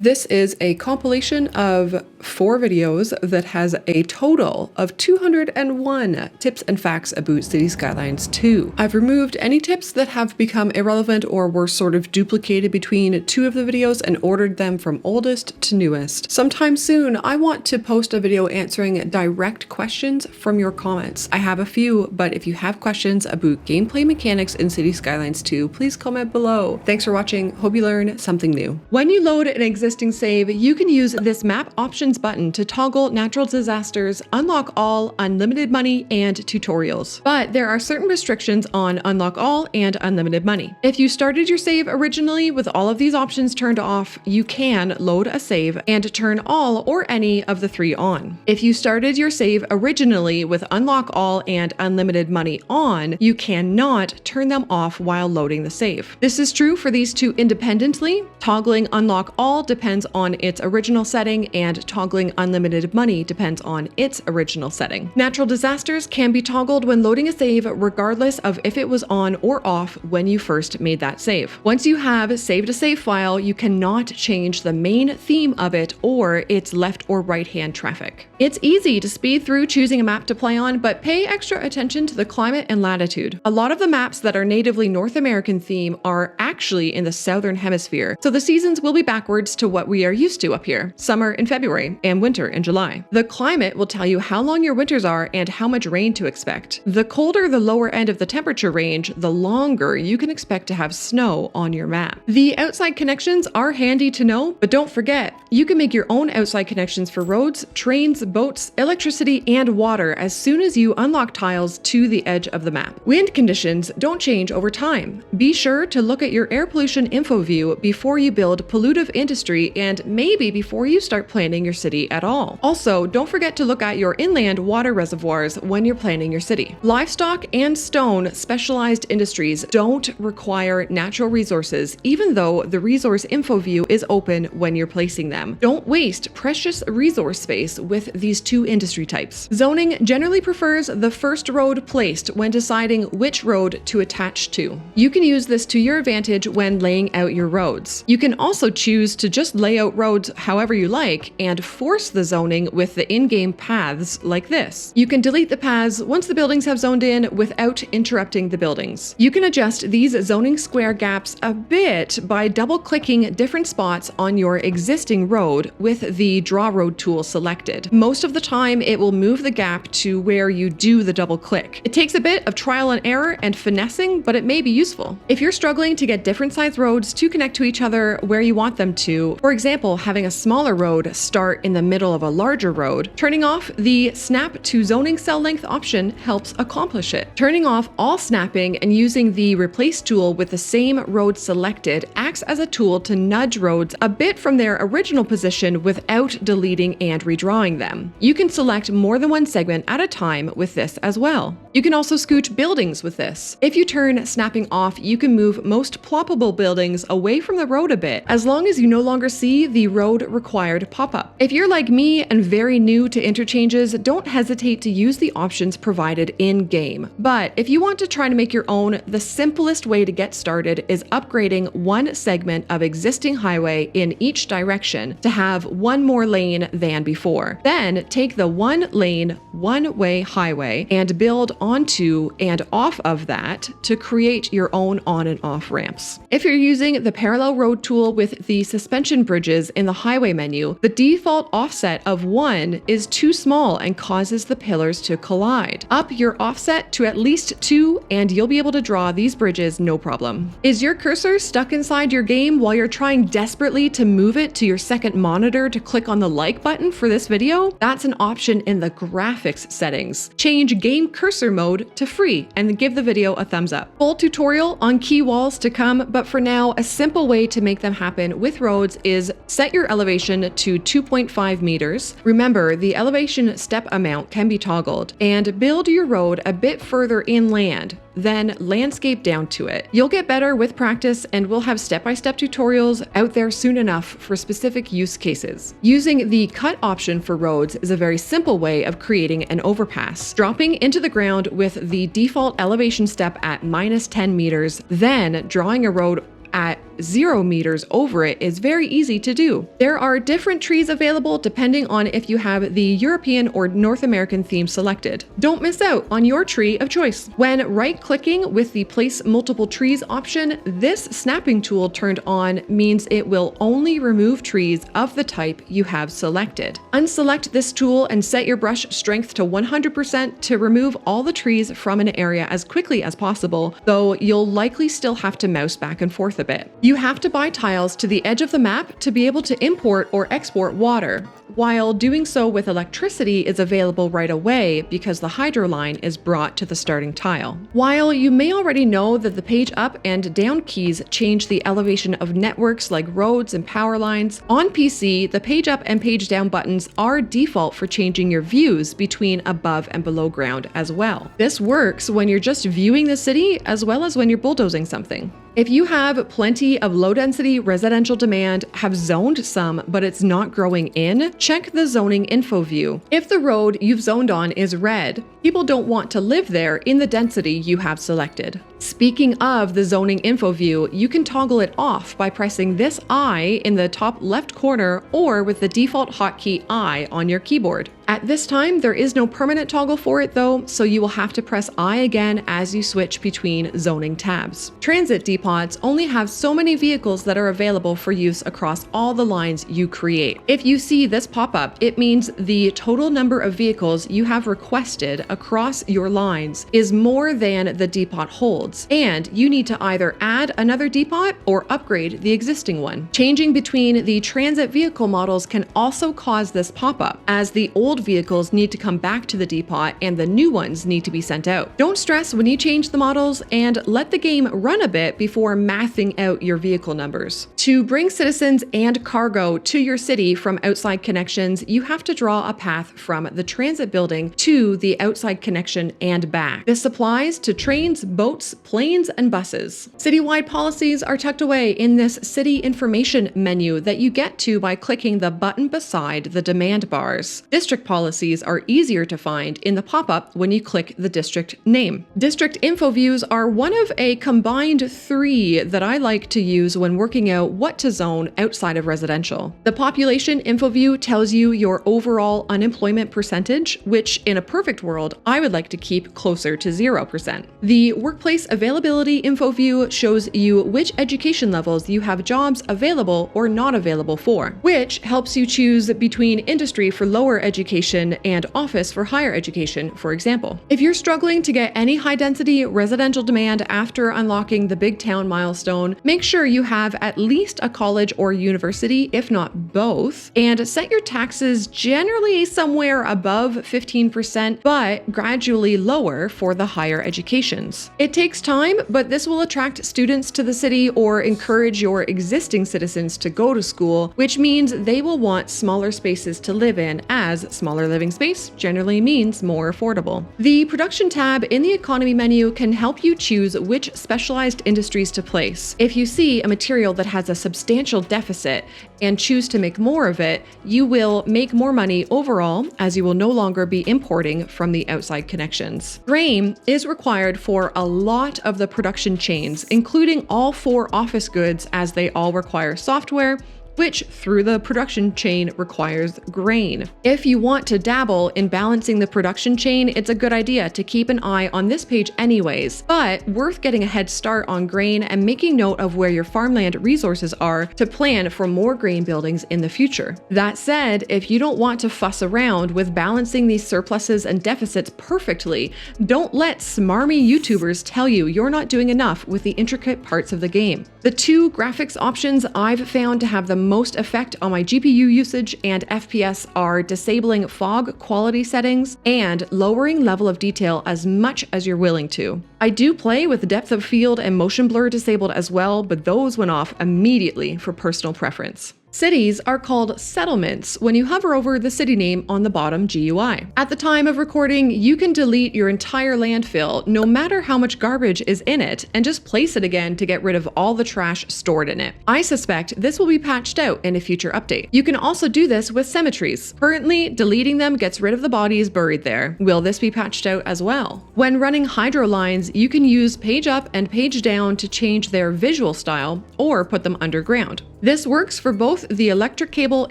This is a compilation of 4 videos that has a total of 201 tips and facts about Cities Skylines 2. I've removed any tips that have become irrelevant or were sort of duplicated between 2 of the videos and ordered them from oldest to newest. Sometime soon, I want to post a video answering direct questions from your comments. I have a few, but if you have questions about gameplay mechanics in Cities Skylines 2, please comment below. Thanks for watching. Hope you learn something new. When you load an existing save, you can use this map options button to toggle natural disasters, unlock all, unlimited money, and tutorials. But there are certain restrictions on unlock all and unlimited money. If you started your save originally with all of these options turned off, you can load a save and turn all or any of the 3 on. If you started your save originally with unlock all and unlimited money on, you cannot turn them off while loading the save. This is true for these 2 independently. Toggling unlock all depends on its original setting, and toggling unlimited money depends on its original setting. Natural disasters can be toggled when loading a save regardless of if it was on or off when you first made that save. Once you have saved a save file, you cannot change the main theme of it or its left or right hand traffic. It's easy to speed through choosing a map to play on, but pay extra attention to the climate and latitude. A lot of the maps that are natively North American theme are actually in the southern hemisphere, so the seasons will be backwards to what we are used to up here: summer in February and winter in July. The climate will tell you how long your winters are and how much rain to expect. The colder the lower end of the temperature range, the longer you can expect to have snow on your map. The outside connections are handy to know, but don't forget, you can make your own outside connections for roads, trains, boats, electricity, and water as soon as you unlock tiles to the edge of the map. Wind conditions don't change over time. Be sure to look at your air pollution info view before you build pollutive industry, and maybe before you start planning your city at all. Also, don't forget to look at your inland water reservoirs when you're planning your city. Livestock and stone specialized industries don't require natural resources, even though the resource info view is open when you're placing them. Don't waste precious resource space with these 2 industry types. Zoning generally prefers the first road placed when deciding which road to attach to. You can use this to your advantage when laying out your roads. You can also choose to just lay out roads however you like and force the zoning with the in-game paths like this. You can delete the paths once the buildings have zoned in without interrupting the buildings. You can adjust these zoning square gaps a bit by double-clicking different spots on your existing road with the Draw Road tool selected. Most of the time, it will move the gap to where you do the double click. It takes a bit of trial and error and finessing, but it may be useful. If you're struggling to get different size roads to connect to each other where you want them to, for example, having a smaller road start in the middle of a larger road, turning off the snap to zoning cell length option helps accomplish it. Turning off all snapping and using the replace tool with the same road selected acts as a tool to nudge roads a bit from their original position without deleting and redrawing them. You can select more than one segment at a time with this as well. You can also scooch buildings with this. If you turn snapping off, you can move most ploppable buildings away from the road a bit, as long as you no longer see the road required pop-up. If you're like me and very new to interchanges, don't hesitate to use the options provided in-game. But if you want to try to make your own, the simplest way to get started is upgrading one segment of existing highway in each direction to have one more lane than before. Then take the one lane, one-way highway and build onto and off of that to create your own on and off ramps. If you're using the parallel road tool with the suspension bridges in the highway menu, the default offset of 1 is too small and causes the pillars to collide. Up your offset to at least 2 and you'll be able to draw these bridges no problem. Is your cursor stuck inside your game while you're trying desperately to move it to your second monitor to click on the like button for this video? That's an option in the graphics settings. Change game cursor mode to free and give the video a thumbs up. Full tutorial on key walls to come, but for now, a simple way to make them happen with roads is set your elevation to 2.5 meters. Remember, the elevation step amount can be toggled, and build your road a bit further inland, then landscape down to it. You'll get better with practice, and we'll have step-by-step tutorials out there soon enough for specific use cases. Using the cut option for roads is a very simple way of creating an overpass. Dropping into the ground with the default elevation step at -10 meters, then drawing a road at 0 meters over it is very easy to do. There are different trees available depending on if you have the European or North American theme selected. Don't miss out on your tree of choice. When right-clicking with the Place Multiple Trees option, this snapping tool turned on means it will only remove trees of the type you have selected. Unselect this tool and set your brush strength to 100% to remove all the trees from an area as quickly as possible, though you'll likely still have to mouse back and forth a bit. You have to buy tiles to the edge of the map to be able to import or export water, while doing so with electricity is available right away because the hydro line is brought to the starting tile. While you may already know that the page up and down keys change the elevation of networks like roads and power lines, on PC, the page up and page down buttons are default for changing your views between above and below ground as well. This works when you're just viewing the city as well as when you're bulldozing something. If you have plenty of low-density residential demand, have zoned some, but it's not growing in, check the zoning info view. If the road you've zoned on is red, people don't want to live there in the density you have selected. Speaking of the zoning info view, you can toggle it off by pressing this I in the top left corner or with the default hotkey I on your keyboard. At this time, there is no permanent toggle for it though, so you will have to press I again as you switch between zoning tabs. Transit depots only have so many vehicles that are available for use across all the lines you create. If you see this pop up, it means the total number of vehicles you have requested across your lines is more than the depot holds, and you need to either add another depot or upgrade the existing one. Changing between the transit vehicle models can also cause this pop-up, as the old vehicles need to come back to the depot and the new ones need to be sent out. Don't stress when you change the models, and let the game run a bit before mathing out your vehicle numbers. To bring citizens and cargo to your city from outside connections, you have to draw a path from the transit building to the outside connection and back. This applies to trains, boats, planes, and buses. Citywide policies are tucked away in this city information menu that you get to by clicking the button beside the demand bars. District policies are easier to find in the pop-up when you click the district name. District info views are one of a combined 3 that I like to use when working out what to zone outside of residential. The population info view tells you your overall unemployment percentage, which in a perfect world, I would like to keep closer to 0%. The workplace availability info view shows you which education levels you have jobs available or not available for, which helps you choose between industry for lower education and office for higher education, for example. If you're struggling to get any high-density residential demand after unlocking the big town milestone, make sure you have at least a college or university, if not both, and set your taxes generally somewhere above 15%, but gradually lower for the higher educations. It takes time, but this will attract students to the city or encourage your existing citizens to go to school, which means they will want smaller spaces to live in, as smaller living space generally means more affordable. The production tab in the economy menu can help you choose which specialized industries to place. If you see a material that has a substantial deficit and choose to make more of it, you will make more money overall, as you will no longer be importing from the outside connections. Grain is required for a lot of the production chains, including all 4 office goods, as they all require software, which through the production chain requires grain. If you want to dabble in balancing the production chain, it's a good idea to keep an eye on this page anyways, but worth getting a head start on grain and making note of where your farmland resources are to plan for more grain buildings in the future. That said, if you don't want to fuss around with balancing these surpluses and deficits perfectly, don't let smarmy YouTubers tell you you're not doing enough with the intricate parts of the game. The 2 graphics options I've found to have the most effect on my GPU usage and FPS are disabling fog quality settings and lowering level of detail as much as you're willing to. I do play with depth of field and motion blur disabled as well, but those went off immediately for personal preference. Cities are called settlements when you hover over the city name on the bottom GUI. At the time of recording, you can delete your entire landfill, no matter how much garbage is in it, and just place it again to get rid of all the trash stored in it. I suspect this will be patched out in a future update. You can also do this with cemeteries. Currently, deleting them gets rid of the bodies buried there. Will this be patched out as well? When running hydro lines, you can use page up and page down to change their visual style or put them underground. This works for both the electric cable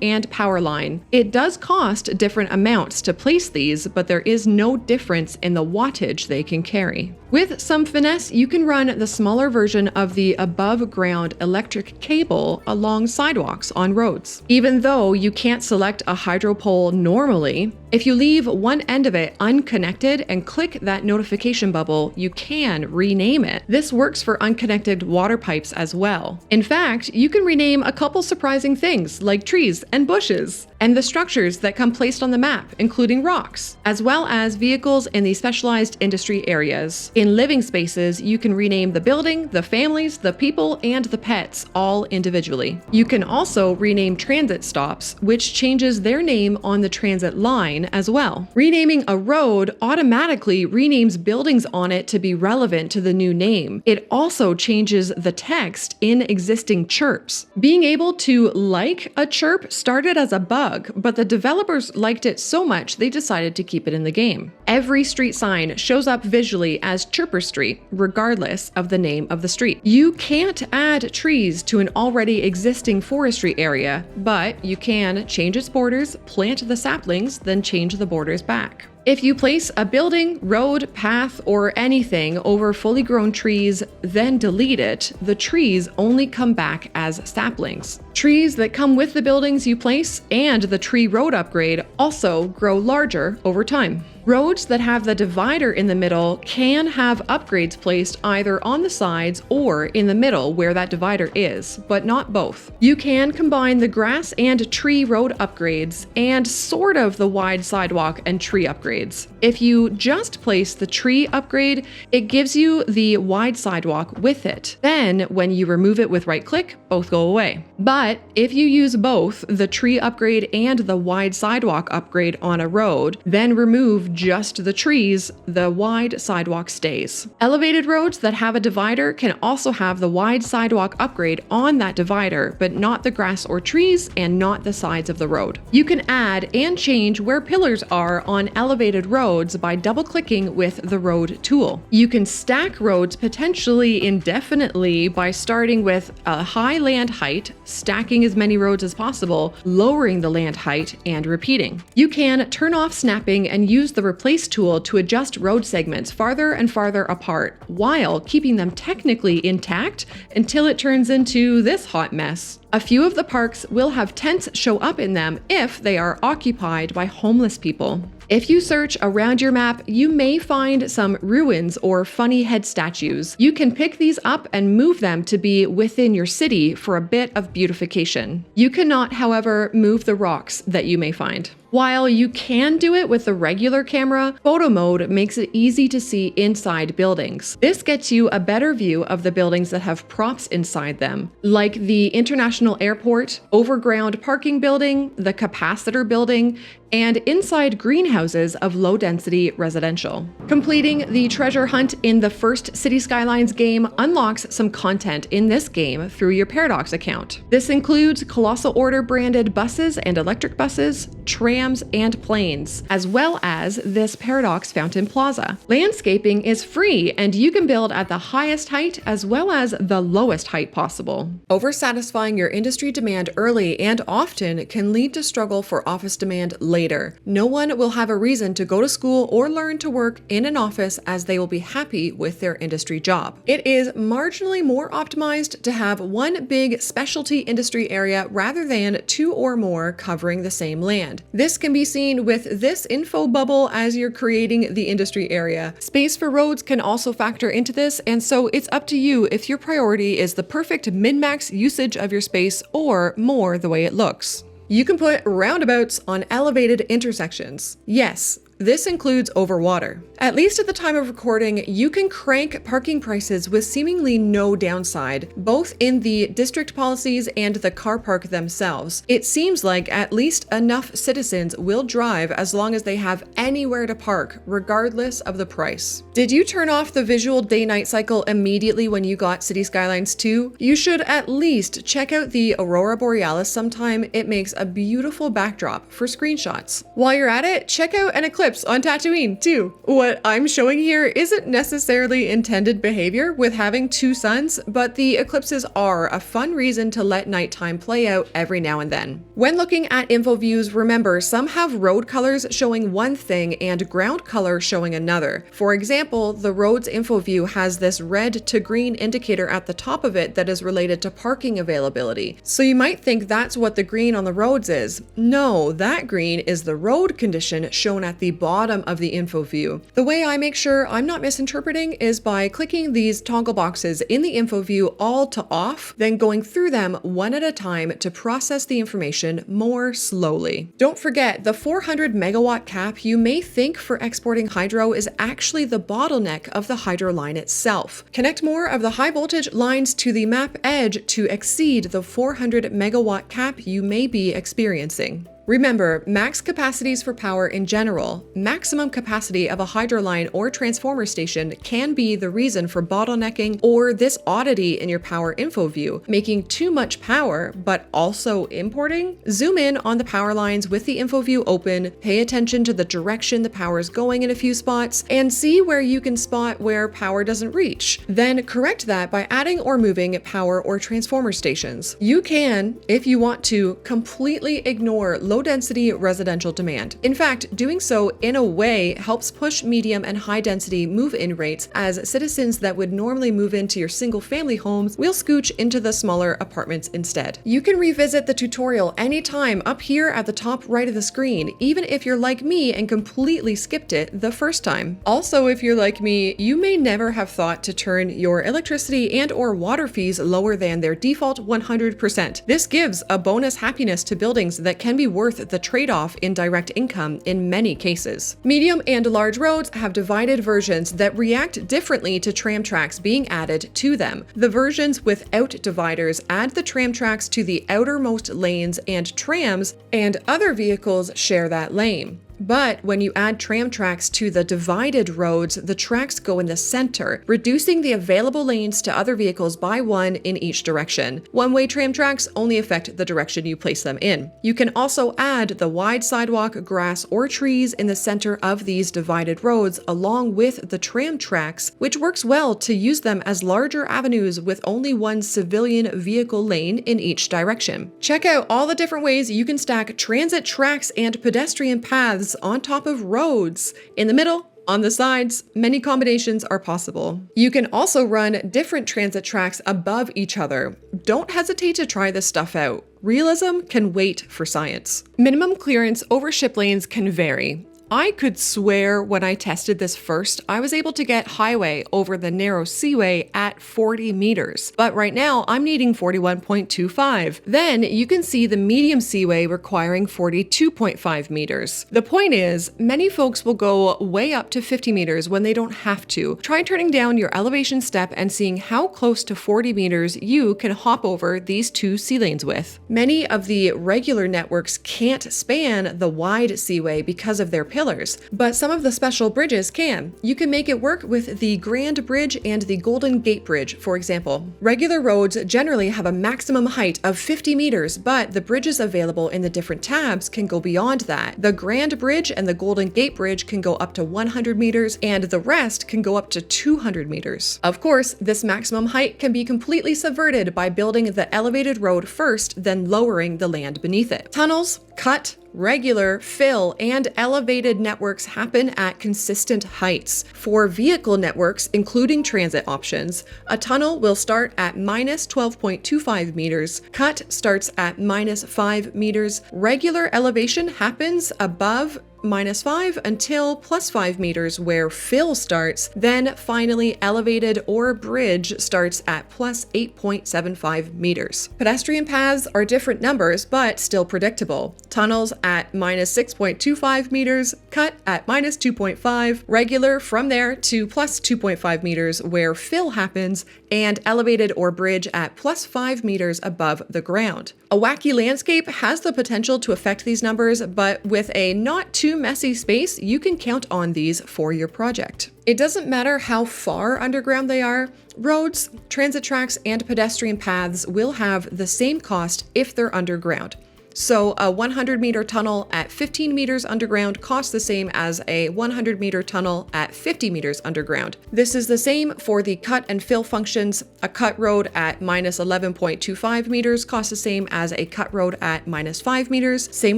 and power line. It does cost different amounts to place these, but there is no difference in the wattage they can carry. With some finesse, you can run the smaller version of the above-ground electric cable along sidewalks on roads. Even though you can't select a hydro pole normally, if you leave one end of it unconnected and click that notification bubble, you can rename it. This works for unconnected water pipes as well. In fact, you can rename a couple surprising things like trees and bushes, and the structures that come placed on the map, including rocks, as well as vehicles in the specialized industry areas. In living spaces, you can rename the building, the families, the people, and the pets all individually. You can also rename transit stops, which changes their name on the transit line as well. Renaming a road automatically renames buildings on it to be relevant to the new name. It also changes the text in existing chirps. Being able to like a chirp started as a bug, but the developers liked it so much they decided to keep it in the game. Every street sign shows up visually as Chirper Street, regardless of the name of the street. You can't add trees to an already existing forestry area, but you can change its borders, plant the saplings, then change the borders back. If you place a building, road, path, or anything over fully grown trees, then delete it, the trees only come back as saplings. Trees that come with the buildings you place and the tree road upgrade also grow larger over time. Roads that have the divider in the middle can have upgrades placed either on the sides or in the middle where that divider is, but not both. You can combine the grass and tree road upgrades and sort of the wide sidewalk and tree upgrades. If you just place the tree upgrade, it gives you the wide sidewalk with it. Then when you remove it with right click, both go away. But if you use both the tree upgrade and the wide sidewalk upgrade on a road, then remove just the trees, the wide sidewalk stays. Elevated roads that have a divider can also have the wide sidewalk upgrade on that divider, but not the grass or trees and not the sides of the road. You can add and change where pillars are on elevated roads by double-clicking with the road tool. You can stack roads potentially indefinitely by starting with a high land height, stacking as many roads as possible, lowering the land height, and repeating. You can turn off snapping and use the replace tool to adjust road segments farther and farther apart while keeping them technically intact until it turns into this hot mess. A few of the parks will have tents show up in them if they are occupied by homeless people. If you search around your map, you may find some ruins or funny head statues. You can pick these up and move them to be within your city for a bit of beautification. You cannot, however, move the rocks that you may find. While you can do it with the regular camera, photo mode makes it easy to see inside buildings. This gets you a better view of the buildings that have props inside them, like the International Airport, overground parking building, the capacitor building, and inside greenhouses of low-density residential. Completing the treasure hunt in the first City Skylines game unlocks some content in this game through your Paradox account. This includes Colossal Order branded buses and electric buses, trams, and planes, as well as this Paradox Fountain Plaza. Landscaping is free, and you can build at the highest height as well as the lowest height possible. Oversatisfying your industry demand early and often can lead to struggle for office demand later. No one will have a reason to go to school or learn to work in an office as they will be happy with their industry job. It is marginally more optimized to have one big specialty industry area rather than two or more covering the same land. This can be seen with this info bubble as you're creating the industry area. Space for roads can also factor into this, and so it's up to you if your priority is the perfect min-max usage of your space or more the way it looks. You can put roundabouts on elevated intersections. Yes, This includes over water. At least at the time of recording, you can crank parking prices with seemingly no downside, both in the district policies and the car park themselves. It seems like at least enough citizens will drive as long as they have anywhere to park, regardless of the price. Did you turn off the visual day-night cycle immediately when you got City Skylines 2? You should at least check out the Aurora Borealis sometime. It makes a beautiful backdrop for screenshots. While you're at it, check out an eclipse on Tatooine too. What I'm showing here isn't necessarily intended behavior with having two suns, but the eclipses are a fun reason to let nighttime play out every now and then. When looking at info views, remember some have road colors showing one thing and ground color showing another. For example, the road's info view has this red to green indicator at the top of it that is related to parking availability. So you might think that's what the green on the roads is. No, that green is the road condition shown at the bottom of the info view. The way I make sure I'm not misinterpreting is by clicking these toggle boxes in the info view all to off, then going through them one at a time to process the information more slowly. Don't forget, the 400 megawatt cap you may think for exporting hydro is actually the bottleneck of the hydro line itself. Connect more of the high voltage lines to the map edge to exceed the 400 megawatt cap you may be experiencing. Remember, max capacities for power in general, maximum capacity of a hydro line or transformer station can be the reason for bottlenecking or this oddity in your power info view, making too much power but also importing. Zoom in on the power lines with the info view open, pay attention to the direction the power is going in a few spots, and see where you can spot where power doesn't reach. Then correct that by adding or moving power or transformer stations. You can, if you want to, completely ignore low-density residential demand. In fact, doing so in a way helps push medium and high-density move-in rates, as citizens that would normally move into your single-family homes will scooch into the smaller apartments instead. You can revisit the tutorial anytime up here at the top right of the screen, even if you're like me and completely skipped it the first time. Also, if you're like me, you may never have thought to turn your electricity and or water fees lower than their default 100%. This gives a bonus happiness to buildings that can be worth the trade-off in direct income in many cases. Medium and large roads have divided versions that react differently to tram tracks being added to them. The versions without dividers add the tram tracks to the outermost lanes, and trams and other vehicles share that lane. But when you add tram tracks to the divided roads, the tracks go in the center, reducing the available lanes to other vehicles by one in each direction. One-way tram tracks only affect the direction you place them in. You can also add the wide sidewalk, grass, or trees in the center of these divided roads along with the tram tracks, which works well to use them as larger avenues with only one civilian vehicle lane in each direction. Check out all the different ways you can stack transit tracks and pedestrian paths on top of roads. In the middle, on the sides, many combinations are possible. You can also run different transit tracks above each other. Don't hesitate to try this stuff out. Realism can wait for science. Minimum clearance over ship lanes can vary. I could swear when I tested this first, I was able to get highway over the narrow seaway at 40 meters. But right now, I'm needing 41.25. Then you can see the medium seaway requiring 42.5 meters. The point is, many folks will go way up to 50 meters when they don't have to. Try turning down your elevation step and seeing how close to 40 meters you can hop over these two sea lanes with. Many of the regular networks can't span the wide seaway because of their pillars, but some of the special bridges can. You can make it work with the Grand Bridge and the Golden Gate Bridge, for example. Regular roads generally have a maximum height of 50 meters, but the bridges available in the different tabs can go beyond that. The Grand Bridge and the Golden Gate Bridge can go up to 100 meters, and the rest can go up to 200 meters. Of course, this maximum height can be completely subverted by building the elevated road first, then lowering the land beneath it. Tunnels, cut, regular, fill, and elevated networks happen at consistent heights. For vehicle networks, including transit options, a tunnel will start at minus 12.25 meters, cut starts at minus 5 meters, regular elevation happens above -5 until +5 meters where fill starts, then finally elevated or bridge starts at +8.75 meters. Pedestrian paths are different numbers, but still predictable. Tunnels at -6.25 meters, cut at -2.5, regular from there to +2.5 meters where fill happens, and elevated or bridge at +5 meters above the ground. A wacky landscape has the potential to affect these numbers, but with a not too messy space, you can count on these for your project. It doesn't matter how far underground they are, roads, transit tracks, and pedestrian paths will have the same cost if they're underground. So a 100-meter tunnel at 15 meters underground costs the same as a 100-meter tunnel at 50 meters underground. This is the same for the cut and fill functions. A cut road at -11.25 meters costs the same as a cut road at -5 meters. Same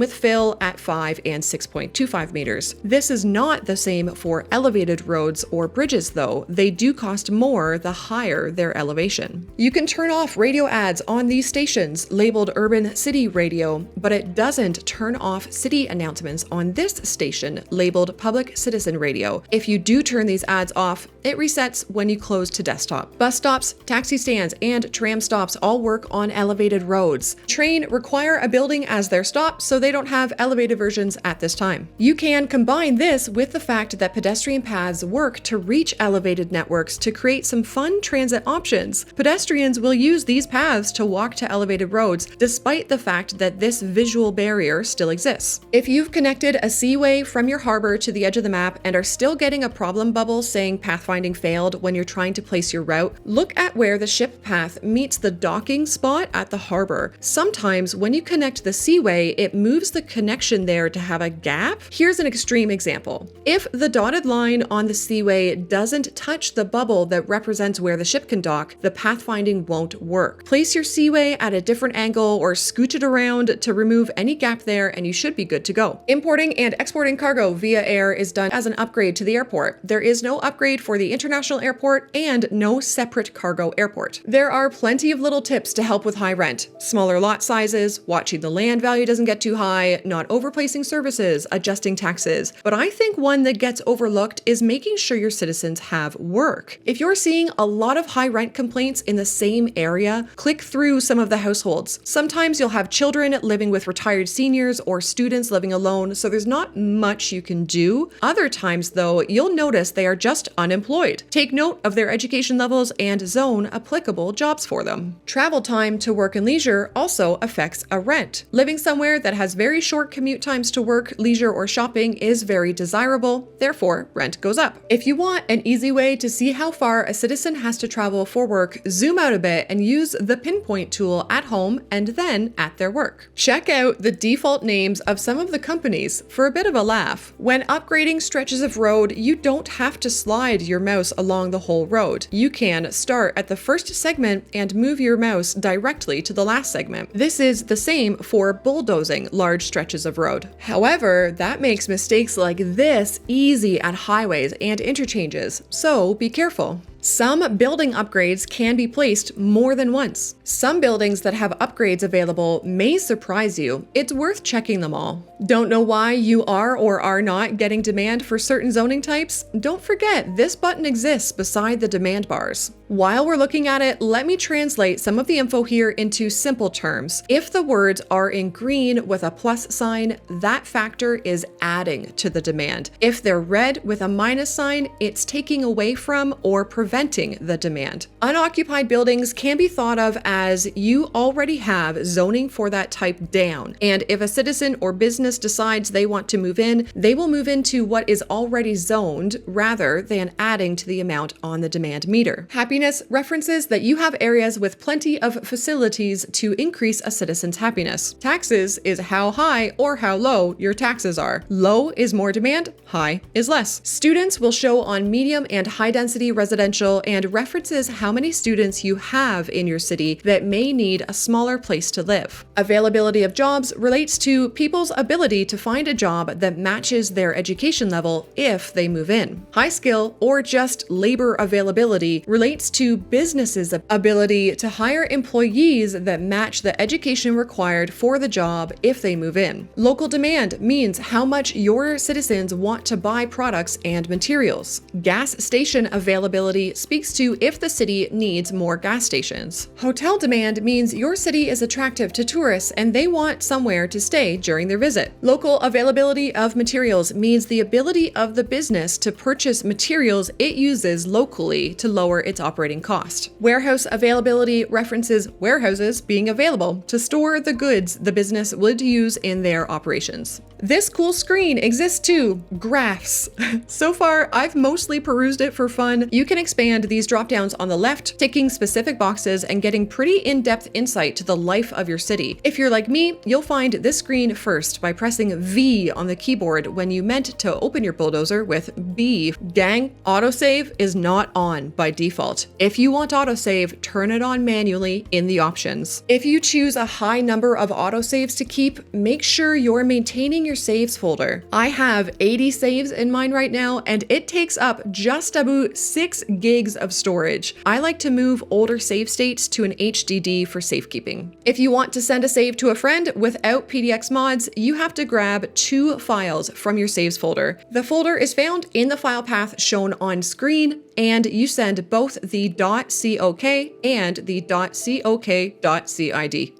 with fill at 5 and 6.25 meters. This is not the same for elevated roads or bridges though. They do cost more the higher their elevation. You can turn off radio ads on these stations labeled Urban City Radio, but it doesn't turn off city announcements on this station labeled Public Citizen Radio. If you do turn these ads off, it resets when you close to desktop. Bus stops, taxi stands, and tram stops all work on elevated roads. Train require a building as their stop, so they don't have elevated versions at this time. You can combine this with the fact that pedestrian paths work to reach elevated networks to create some fun transit options. Pedestrians will use these paths to walk to elevated roads, despite the fact that this visual barrier still exists. If you've connected a seaway from your harbor to the edge of the map and are still getting a problem bubble saying pathfinding failed when you're trying to place your route, look at where the ship path meets the docking spot at the harbor. Sometimes when you connect the seaway, it moves the connection there to have a gap. Here's an extreme example. If the dotted line on the seaway doesn't touch the bubble that represents where the ship can dock, the pathfinding won't work. Place your seaway at a different angle or scooch it around to remove any gap there and you should be good to go. Importing and exporting cargo via air is done as an upgrade to the airport. There is no upgrade for the international airport and no separate cargo airport. There are plenty of little tips to help with high rent. Smaller lot sizes, watching the land value doesn't get too high, not overplacing services, adjusting taxes. But I think one that gets overlooked is making sure your citizens have work. If you're seeing a lot of high rent complaints in the same area, click through some of the households. Sometimes you'll have children living with retired seniors or students living alone, so there's not much you can do. Other times, though, you'll notice they are just unemployed. Take note of their education levels and zone applicable jobs for them. Travel time to work and leisure also affects a rent. Living somewhere that has very short commute times to work, leisure, or shopping is very desirable, therefore rent goes up. If you want an easy way to see how far a citizen has to travel for work, zoom out a bit and use the pinpoint tool at home and then at their work. Check out the default names of some of the companies for a bit of a laugh. When upgrading stretches of road, you don't have to slide your mouse along the whole road. You can start at the first segment and move your mouse directly to the last segment. This is the same for bulldozing large stretches of road. However, that makes mistakes like this easy at highways and interchanges, so be careful. Some building upgrades can be placed more than once. Some buildings that have upgrades available may surprise you. It's worth checking them all. Don't know why you are or are not getting demand for certain zoning types? Don't forget, this button exists beside the demand bars. While we're looking at it, let me translate some of the info here into simple terms. If the words are in green with a plus sign, that factor is adding to the demand. If they're red with a minus sign, it's taking away from or preventing the demand. Unoccupied buildings can be thought of as you already have zoning for that type down, and if a citizen or business decides they want to move in, they will move into what is already zoned rather than adding to the amount on the demand meter. Happiness references that you have areas with plenty of facilities to increase a citizen's happiness. Taxes is how high or how low your taxes are. Low is more demand, high is less. Students will show on medium and high density residential confidential and references how many students you have in your city that may need a smaller place to live. Availability of jobs relates to people's ability to find a job that matches their education level if they move in. High skill or just labor availability relates to businesses' ability to hire employees that match the education required for the job if they move in. Local demand means how much your citizens want to buy products and materials. Gas station availability speaks to if the city needs more gas stations. Hotel demand means your city is attractive to tourists and they want somewhere to stay during their visit. Local availability of materials means the ability of the business to purchase materials it uses locally to lower its operating cost. Warehouse availability references warehouses being available to store the goods the business would use in their operations. This cool screen exists too, graphs. So far, I've mostly perused it for fun. You can expand these dropdowns on the left, ticking specific boxes and getting pretty in-depth insight to the life of your city. If you're like me, you'll find this screen first by pressing V on the keyboard when you meant to open your bulldozer with B. Gang, autosave is not on by default. If you want autosave, turn it on manually in the options. If you choose a high number of autosaves to keep, make sure you're maintaining your saves folder. I have 80 saves in mine right now, and it takes up just about 6 gigs of storage. I like to move older save states to an HDD for safekeeping. If you want to send a save to a friend without PDX mods, you have to grab 2 files from your saves folder. The folder is found in the file path shown on screen, and you send both the .cok and the .cok.cid.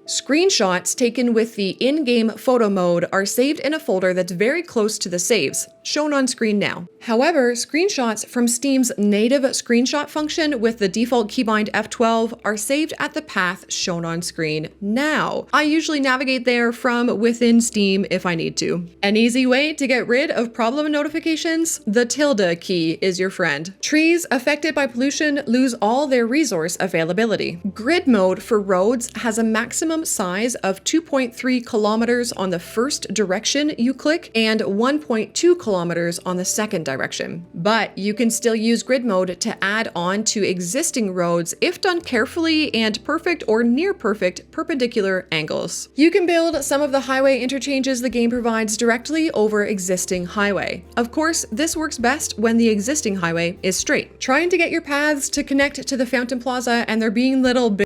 Screenshots taken with the in-game photo mode are saved in a folder that's very close to the saves, shown on screen now. However, screenshots from Steam's native screenshot function with the default keybind F12 are saved at the path shown on screen now. I usually navigate there from within Steam if I need to. An easy way to get rid of problem notifications? The tilde key is your friend. Trees affected by pollution lose all their resource availability. Grid mode for roads has a maximum size of 2.3 kilometers on the first direction you click and 1.2 kilometers on the second direction. But you can still use grid mode to add on to existing roads if done carefully and perfect or near perfect perpendicular angles. You can build some of the highway interchanges the game provides directly over existing highway. Of course, this works best when the existing highway is straight. Trying to get your paths to connect to the Fountain Plaza and there being little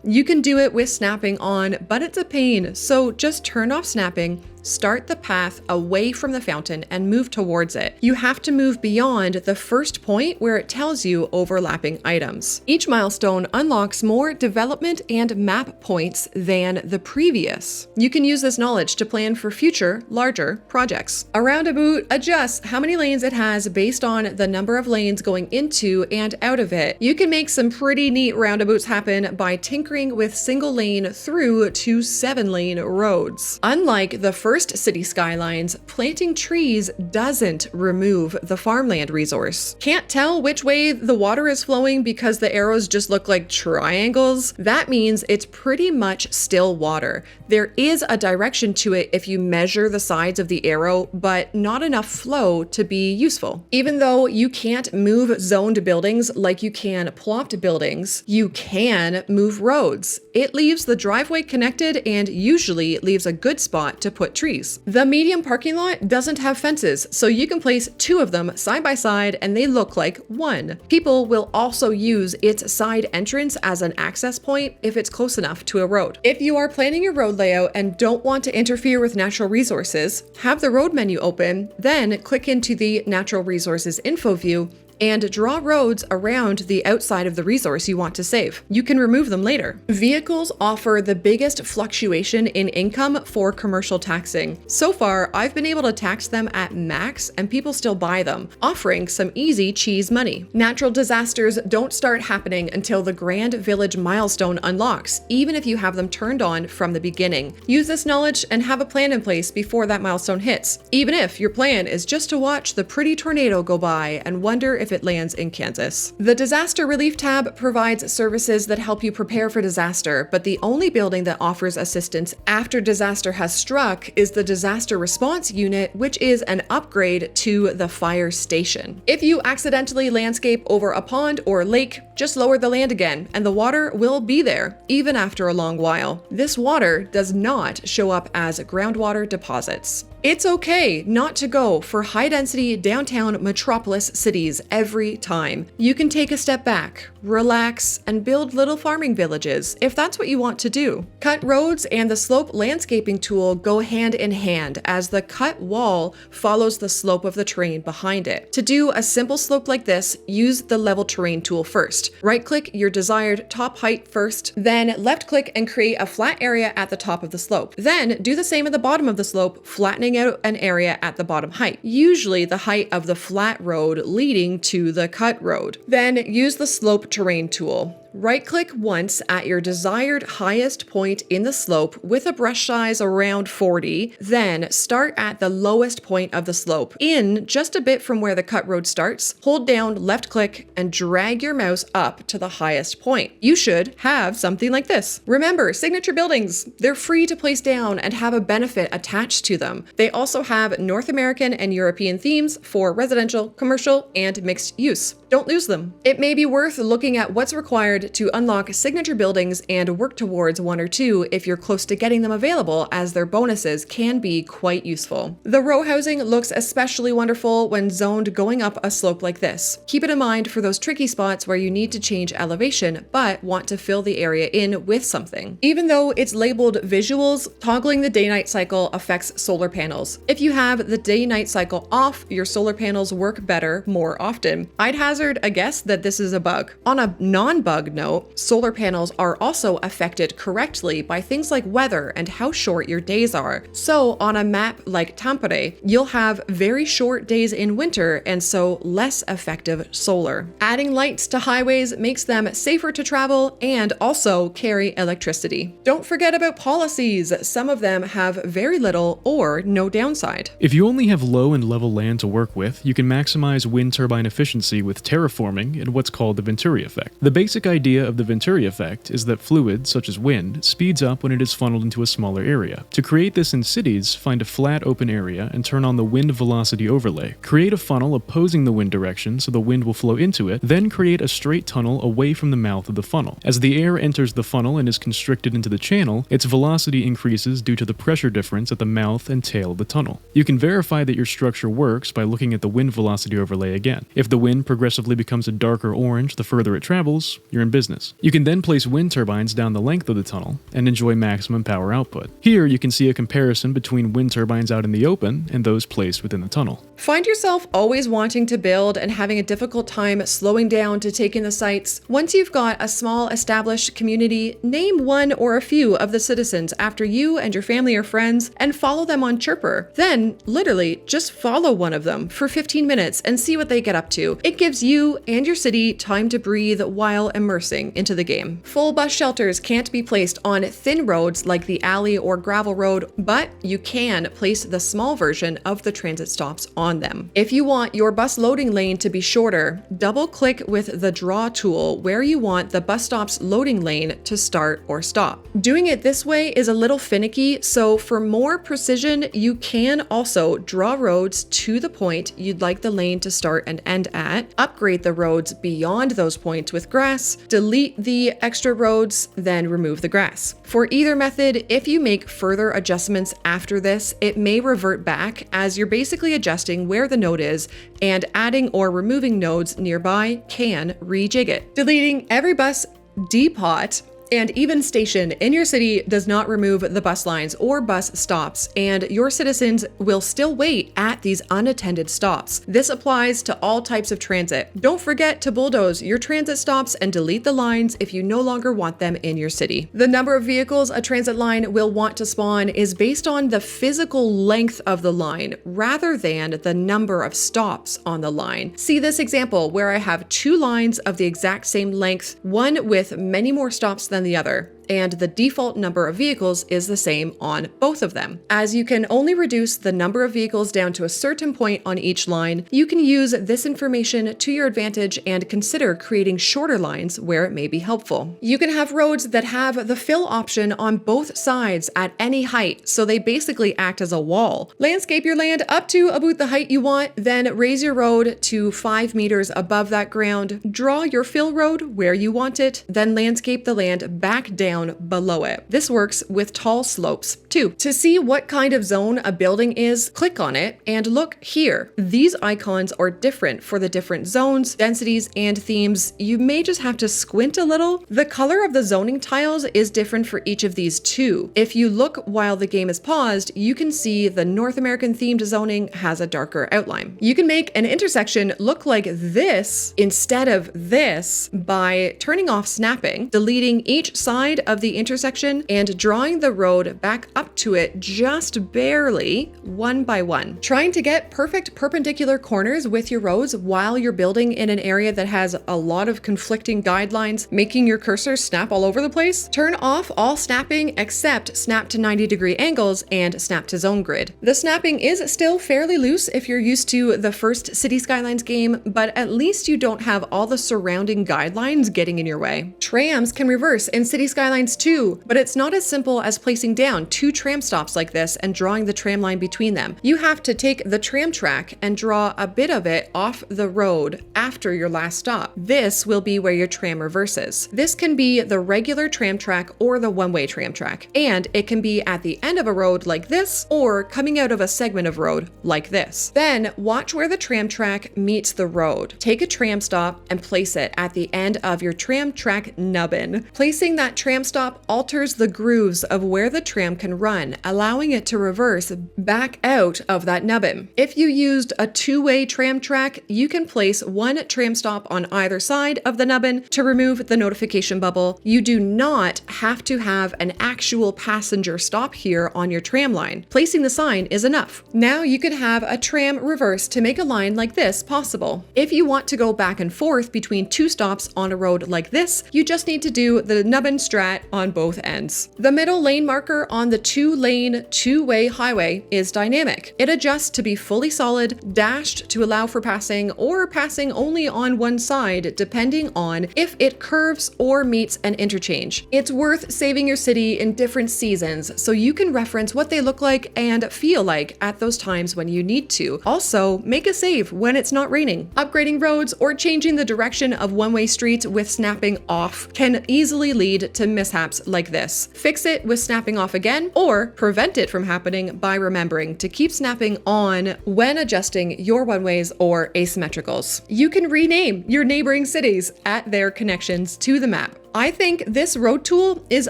you can do it with snapping on, but it's a pain, so just turn off snapping, start the path away from the fountain and move towards it. You have to move beyond the first point where it tells you overlapping items. Each milestone unlocks more development and map points than the previous. You can use this knowledge to plan for future, larger projects. A roundabout adjusts how many lanes it has based on the number of lanes going into and out of it. You can make some pretty neat roundabouts happen by tinkering with single lane through to 7-lane roads. Unlike the first city skylines, planting trees doesn't remove the farmland resource. Can't tell which way the water is flowing because the arrows just look like triangles? That means it's pretty much still water. There is a direction to it if you measure the sides of the arrow, but not enough flow to be useful. Even though you can't move zoned buildings like you can plopped buildings, you can move roads. It leaves the driveway connected and usually leaves a good spot to put trees. The medium parking lot doesn't have fences, so you can place 2 of them side by side and they look like one. People will also use its side entrance as an access point if it's close enough to a road. If you are planning your road layout and don't want to interfere with natural resources, have the road menu open, then click into the natural resources info view and draw roads around the outside of the resource you want to save. You can remove them later. Vehicles offer the biggest fluctuation in income for commercial taxing. So far, I've been able to tax them at max and people still buy them, offering some easy cheese money. Natural disasters don't start happening until the Grand Village milestone unlocks, even if you have them turned on from the beginning. Use this knowledge and have a plan in place before that milestone hits, even if your plan is just to watch the pretty tornado go by and wonder if it lands in Kansas. The Disaster Relief tab provides services that help you prepare for disaster, but the only building that offers assistance after disaster has struck is the Disaster Response Unit, which is an upgrade to the fire station. If you accidentally landscape over a pond or lake, just lower the land again, and the water will be there, even after a long while. This water does not show up as groundwater deposits. It's okay not to go for high-density downtown metropolis cities every time. You can take a step back, relax, and build little farming villages if that's what you want to do. Cut roads and the slope landscaping tool go hand in hand as the cut wall follows the slope of the terrain behind it. To do a simple slope like this, use the level terrain tool first. Right-click your desired top height first, then left-click and create a flat area at the top of the slope. Then do the same at the bottom of the slope, flattening out an area at the bottom height, usually the height of the flat road leading to the cut road. Then use the slope terrain tool. Right-click once at your desired highest point in the slope with a brush size around 40, then start at the lowest point of the slope, in just a bit from where the cut road starts. Hold down left-click and drag your mouse up to the highest point. You should have something like this. Remember, signature buildings, they're free to place down and have a benefit attached to them. They also have North American and European themes for residential, commercial, and mixed use. Don't lose them. It may be worth looking at what's required to unlock signature buildings and work towards one or two if you're close to getting them available, as their bonuses can be quite useful. The row housing looks especially wonderful when zoned going up a slope like this. Keep it in mind for those tricky spots where you need to change elevation but want to fill the area in with something. Even though it's labeled visuals, toggling the day-night cycle affects solar panels. If you have the day-night cycle off, your solar panels work better more often. I'd hazard a guess that this is a bug. On a non-bug note, solar panels are also affected correctly by things like weather and how short your days are. So on a map like Tampere, you'll have very short days in winter and so less effective solar. Adding lights to highways makes them safer to travel and also carry electricity. Don't forget about policies. Some of them have very little or no downside. If you only have low and level land to work with, you can maximize wind turbine efficiency with terraforming and what's called the Venturi effect. The basic idea of the Venturi effect is that fluid, such as wind, speeds up when it is funneled into a smaller area. To create this in cities, find a flat open area and turn on the wind velocity overlay. Create a funnel opposing the wind direction so the wind will flow into it, then create a straight tunnel away from the mouth of the funnel. As the air enters the funnel and is constricted into the channel, its velocity increases due to the pressure difference at the mouth and tail of the tunnel. You can verify that your structure works by looking at the wind velocity overlay again. If the wind progressively becomes a darker orange the further it travels, you're in business. You can then place wind turbines down the length of the tunnel and enjoy maximum power output. Here you can see a comparison between wind turbines out in the open and those placed within the tunnel. Find yourself always wanting to build and having a difficult time slowing down to take in the sights? Once you've got a small established community, name one or a few of the citizens after you and your family or friends and follow them on Chirper. Then, literally, just follow one of them for 15 minutes and see what they get up to. It gives you and your city time to breathe while immersing into the game. Full bus shelters can't be placed on thin roads like the alley or gravel road, but you can place the small version of the transit stops on them. If you want your bus loading lane to be shorter, double-click with the draw tool where you want the bus stop's loading lane to start or stop. Doing it this way is a little finicky, so for more precision, you can also draw roads to the point you'd like the lane to start and end at, upgrade the roads beyond those points with grass, delete the extra roads, then remove the grass. For either method, if you make further adjustments after this, it may revert back as you're basically adjusting where the node is, and adding or removing nodes nearby can rejig it. Deleting every bus depot and even station in your city does not remove the bus lines or bus stops, and your citizens will still wait at these unattended stops. This applies to all types of transit. Don't forget to bulldoze your transit stops and delete the lines if you no longer want them in your city. The number of vehicles a transit line will want to spawn is based on the physical length of the line rather than the number of stops on the line. See this example where I have two lines of the exact same length, one with many more stops than the other. and the default number of vehicles is the same on both of them. As you can only reduce the number of vehicles down to a certain point on each line, you can use this information to your advantage and consider creating shorter lines where it may be helpful. You can have roads that have the fill option on both sides at any height, so they basically act as a wall. Landscape your land up to about the height you want, then raise your road to 5 meters above that ground, draw your fill road where you want it, then landscape the land back down below it. This works with tall slopes too. To see what kind of zone a building is, click on it and look here. These icons are different for the different zones, densities, and themes. You may just have to squint a little. The color of the zoning tiles is different for each of these too. If you look while the game is paused, you can see the North American themed zoning has a darker outline. You can make an intersection look like this instead of this by turning off snapping, deleting each side of the intersection, and drawing the road back up to it just barely, one by one. Trying to get perfect perpendicular corners with your roads while you're building in an area that has a lot of conflicting guidelines, making your cursor snap all over the place? Turn off all snapping except snap to 90-degree angles and snap to zone grid. The snapping is still fairly loose if you're used to the first City Skylines game, but at least you don't have all the surrounding guidelines getting in your way. Trams can reverse in City Skylines 2, but it's not as simple as placing down 2 tram stops like this and drawing the tram line between them. You have to take the tram track and draw a bit of it off the road after your last stop. This will be where your tram reverses. This can be the regular tram track or the one-way tram track, and it can be at the end of a road like this or coming out of a segment of road like this. Then watch where the tram track meets the road. Take a tram stop and place it at the end of your tram track nubbin. Placing that tram stop alters the grooves of where the tram can run, allowing it to reverse back out of that nubbin. If you used a two-way tram track, you can place one tram stop on either side of the nubbin to remove the notification bubble. You do not have to have an actual passenger stop here on your tram line. Placing the sign is enough. Now you can have a tram reverse to make a line like this possible. If you want to go back and forth between 2 stops on a road like this, you just need to do the nubbin strat on both ends. The middle lane marker on the 2-lane, two-way highway is dynamic. It adjusts to be fully solid, dashed to allow for passing, or passing only on one side, depending on if it curves or meets an interchange. It's worth saving your city in different seasons so you can reference what they look like and feel like at those times when you need to. Also, make a save when it's not raining. Upgrading roads or changing the direction of one-way streets with snapping off can easily lead to mishaps like this. Fix it with snapping off again, or prevent it from happening by remembering to keep snapping on when adjusting your one-ways or asymmetricals. You can rename your neighboring cities at their connections to the map. I think this road tool is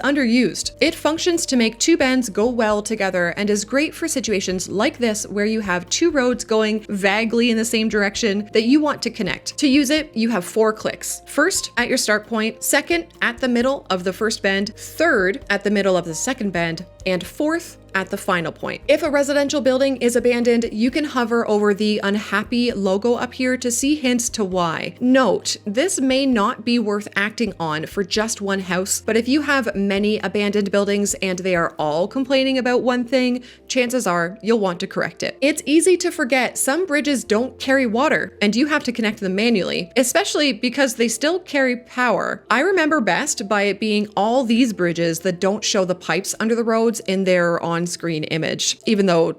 underused. It functions to make 2 bends go well together and is great for situations like this where you have 2 roads going vaguely in the same direction that you want to connect. To use it, you have 4 clicks. First, at your start point, second, at the middle of the first bend, third, at the middle of the second bend, and fourth, at the final point. If a residential building is abandoned, you can hover over the unhappy logo up here to see hints to why. Note, this may not be worth acting on for just one house, but if you have many abandoned buildings and they are all complaining about one thing, chances are you'll want to correct it. It's easy to forget some bridges don't carry water and you have to connect them manually, especially because they still carry power. I remember best by it being all these bridges that don't show the pipes under the roads in their on-screen image, even though,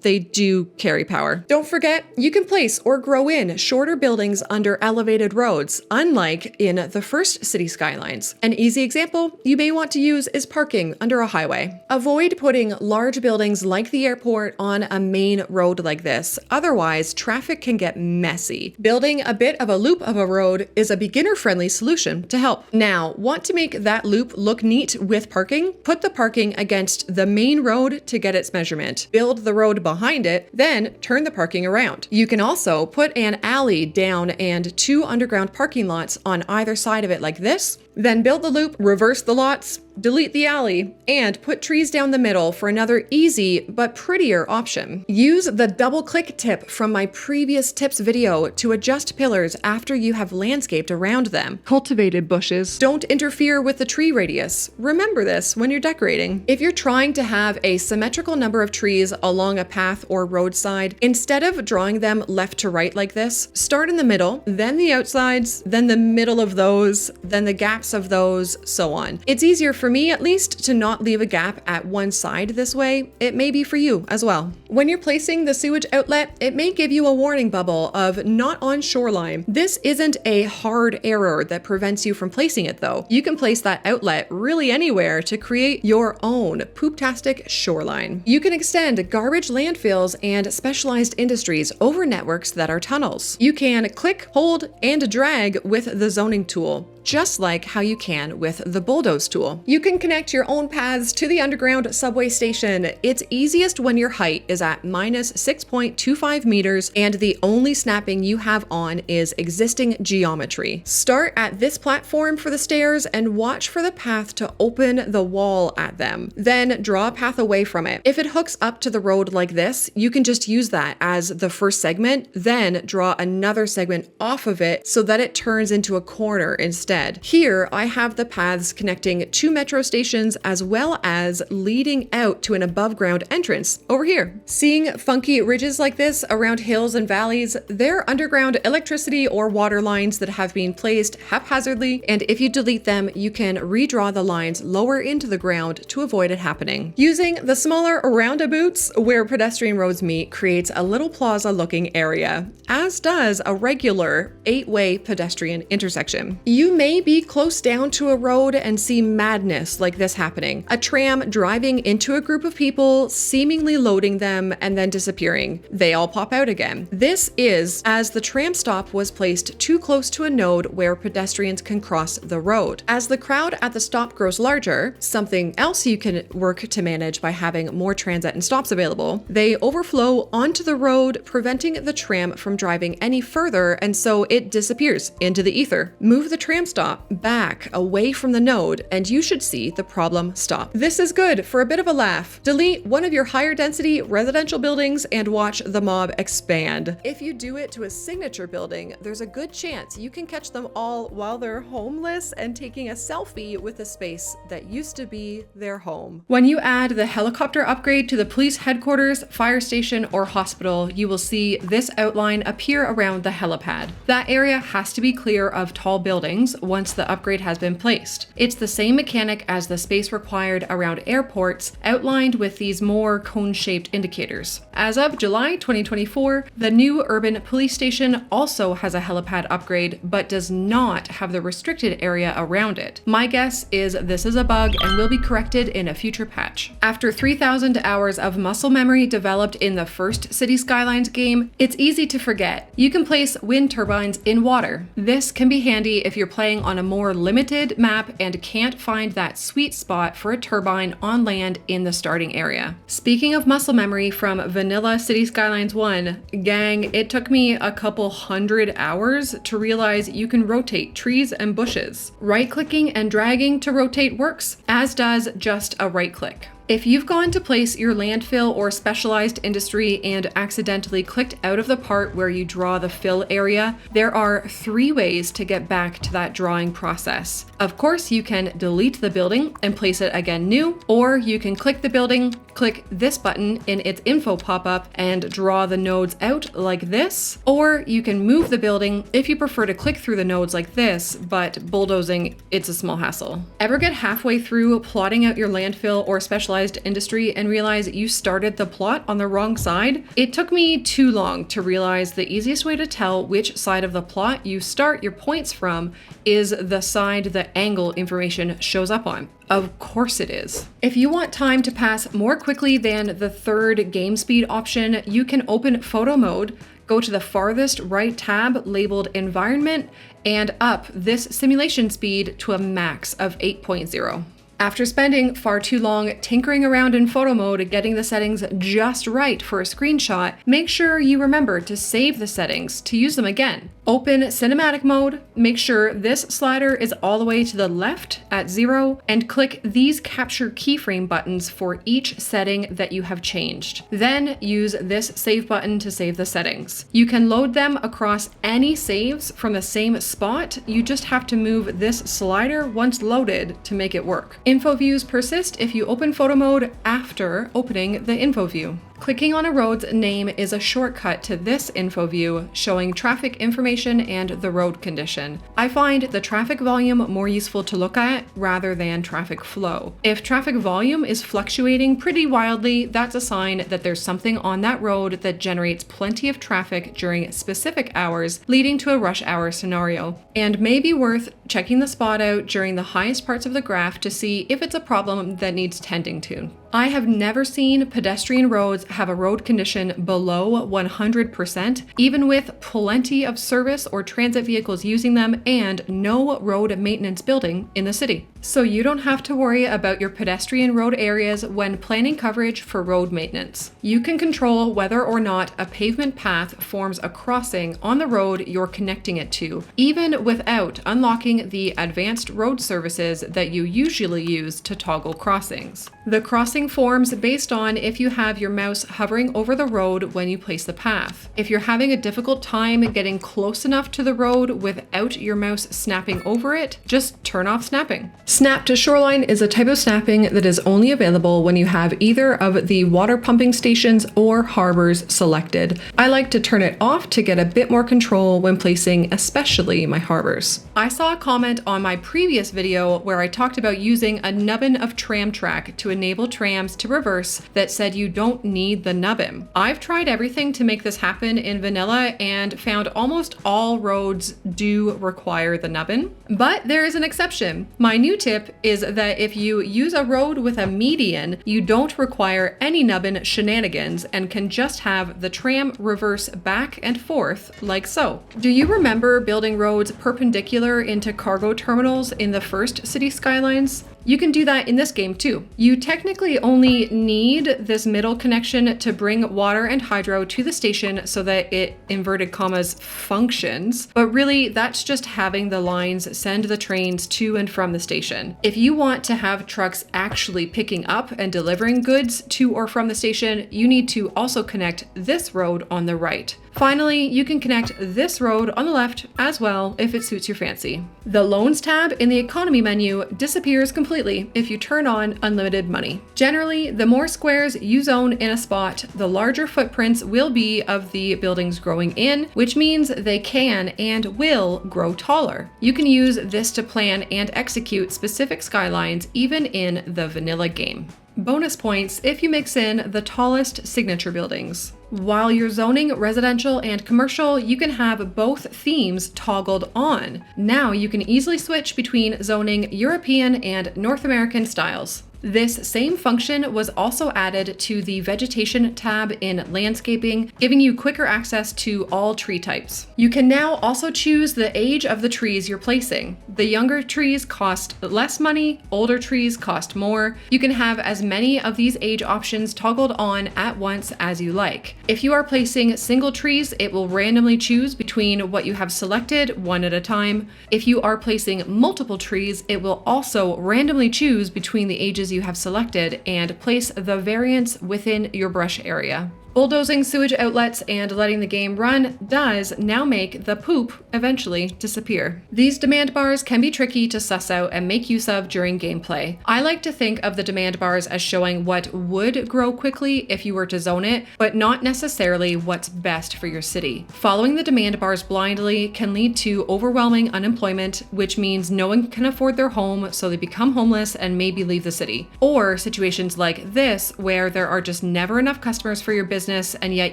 they do carry power. Don't forget, you can place or grow in shorter buildings under elevated roads, unlike in the first City Skylines. An easy example you may want to use is parking under a highway. Avoid putting large buildings like the airport on a main road like this, otherwise traffic can get messy. Building a bit of a loop of a road is a beginner-friendly solution to help. Now, want to make that loop look neat with parking? Put the parking against the main road to get its measurement. Build the road behind it, then turn the parking around. You can also put an alley down and 2 underground parking lots on either side of it like this, Then build the loop, reverse the lots, delete the alley, and put trees down the middle for another easy but prettier option. Use the double click tip from my previous tips video to adjust pillars after you have landscaped around them. Cultivated bushes don't interfere with the tree radius. Remember this when you're decorating. If you're trying to have a symmetrical number of trees along a path or roadside, instead of drawing them left to right like this, start in the middle, then the outsides, then the middle of those, then the gaps of those, so on. It's easier for me, at least, to not leave a gap at one side this way. It may be for you as well. When you're placing the sewage outlet, it may give you a warning bubble of not on shoreline. This isn't a hard error that prevents you from placing it though. You can place that outlet really anywhere to create your own pooptastic shoreline. You can extend garbage landfills and specialized industries over networks that are tunnels. You can click, hold, and drag with the zoning tool, just like how you can with the bulldoze tool. You can connect your own paths to the underground subway station. It's easiest when your height is at minus 6.25 meters and the only snapping you have on is existing geometry. Start at this platform for the stairs and watch for the path to open the wall at them. Then draw a path away from it. If it hooks up to the road like this, you can just use that as the first segment, then draw another segment off of it so that it turns into a corner instead. Here, I have the paths connecting two metro stations as well as leading out to an above ground entrance over here. Seeing funky ridges like this around hills and valleys, they're underground electricity or water lines that have been placed haphazardly, and if you delete them, you can redraw the lines lower into the ground to avoid it happening. Using the smaller roundabouts where pedestrian roads meet creates a little plaza looking area, as does a regular 8-way pedestrian intersection. You may be close down to a road and see madness like this happening. A tram driving into a group of people, seemingly loading them and then disappearing. They all pop out again. This is as the tram stop was placed too close to a node where pedestrians can cross the road. As the crowd at the stop grows larger, something else you can work to manage by having more transit and stops available, they overflow onto the road, preventing the tram from driving any further, and so it disappears into the ether. Move the tram stop back away from the node and you should see the problem stop. This is good for a bit of a laugh. Delete one of your higher density residential buildings and watch the mob expand. If you do it to a signature building, there's a good chance you can catch them all while they're homeless and taking a selfie with a space that used to be their home. When you add the helicopter upgrade to the police headquarters, fire station, or hospital, you will see this outline appear around the helipad. That area has to be clear of tall buildings once the upgrade has been placed. It's the same mechanic as the space required around airports, outlined with these more cone-shaped indicators. As of July 2024, the new urban police station also has a helipad upgrade, but does not have the restricted area around it. My guess is this is a bug and will be corrected in a future patch. After 3,000 hours of muscle memory developed in the first City Skylines game, it's easy to forget. You can place wind turbines in water. This can be handy if you're playing on a more limited map and can't find that sweet spot for a turbine on land in the starting area. Speaking of muscle memory from vanilla City Skylines 1, gang, it took me a couple hundred hours to realize you can rotate trees and bushes. Right-clicking and dragging to rotate works, as does just a right click. If you've gone to place your landfill or specialized industry and accidentally clicked out of the part where you draw the fill area, there are 3 ways to get back to that drawing process. Of course, you can delete the building and place it again new, or you can click the building, click this button in its info pop-up and draw the nodes out like this, or you can move the building if you prefer to click through the nodes like this, but bulldozing, it's a small hassle. Ever get halfway through plotting out your landfill or specialized industry and realize you started the plot on the wrong side? It took me too long to realize the easiest way to tell which side of the plot you start your points from is the side the angle information shows up on. Of course it is. If you want time to pass more quickly than the third game speed option, you can open photo mode, go to the farthest right tab labeled environment, and up this simulation speed to a max of 8.0. After spending far too long tinkering around in photo mode getting the settings just right for a screenshot, make sure you remember to save the settings to use them again. Open cinematic mode, make sure this slider is all the way to the left at 0, and click these capture keyframe buttons for each setting that you have changed. Then use this save button to save the settings. You can load them across any saves from the same spot, you just have to move this slider once loaded to make it work. Info views persist if you open photo mode after opening the info view. Clicking on a road's name is a shortcut to this info view showing traffic information and the road condition. I find the traffic volume more useful to look at rather than traffic flow. If traffic volume is fluctuating pretty wildly, that's a sign that there's something on that road that generates plenty of traffic during specific hours, leading to a rush hour scenario, and may be worth checking the spot out during the highest parts of the graph to see if it's a problem that needs tending to. I have never seen pedestrian roads have a road condition below 100%, even with plenty of service or transit vehicles using them and no road maintenance building in the city. So you don't have to worry about your pedestrian road areas when planning coverage for road maintenance. You can control whether or not a pavement path forms a crossing on the road you're connecting it to, even without unlocking the advanced road services that you usually use to toggle crossings. The crossing forms based on if you have your mouse hovering over the road when you place the path. If you're having a difficult time getting close enough to the road without your mouse snapping over it, just turn off snapping. Snap to shoreline is a type of snapping that is only available when you have either of the water pumping stations or harbors selected. I like to turn it off to get a bit more control when placing especially my harbors. I saw a comment on my previous video where I talked about using a nubbin of tram track to enable trams to reverse that said you don't need the nubbin. I've tried everything to make this happen in vanilla and found almost all roads do require the nubbin, but there is an exception. My new tip is that if you use a road with a median, you don't require any nubbin shenanigans and can just have the tram reverse back and forth like so. Do you remember building roads perpendicular into cargo terminals in the first City Skylines? You can do that in this game too. You technically only need this middle connection to bring water and hydro to the station so that it, inverted commas, functions, but really that's just having the lines send the trains to and from the station. If you want to have trucks actually picking up and delivering goods to or from the station, you need to also connect this road on the right. Finally, you can connect this road on the left as well if it suits your fancy. The Loans tab in the economy menu disappears completely if you turn on unlimited money. Generally, the more squares you zone in a spot, the larger footprints will be of the buildings growing in, which means they can and will grow taller. You can use this to plan and execute specific skylines even in the vanilla game. Bonus points if you mix in the tallest signature buildings. While you're zoning residential and commercial, you can have both themes toggled on. Now you can easily switch between zoning European and North American styles. This same function was also added to the vegetation tab in landscaping, giving you quicker access to all tree types. You can now also choose the age of the trees you're placing. The younger trees cost less money, older trees cost more. You can have as many of these age options toggled on at once as you like. If you are placing single trees, it will randomly choose between what you have selected one at a time. If you are placing multiple trees, it will also randomly choose between the ages you have selected and place the variants within your brush area. Bulldozing sewage outlets and letting the game run does now make the poop eventually disappear. These demand bars can be tricky to suss out and make use of during gameplay. I like to think of the demand bars as showing what would grow quickly if you were to zone it, but not necessarily what's best for your city. Following the demand bars blindly can lead to overwhelming unemployment, which means no one can afford their home, so they become homeless and maybe leave the city. Or situations like this, where there are just never enough customers for your business business and yet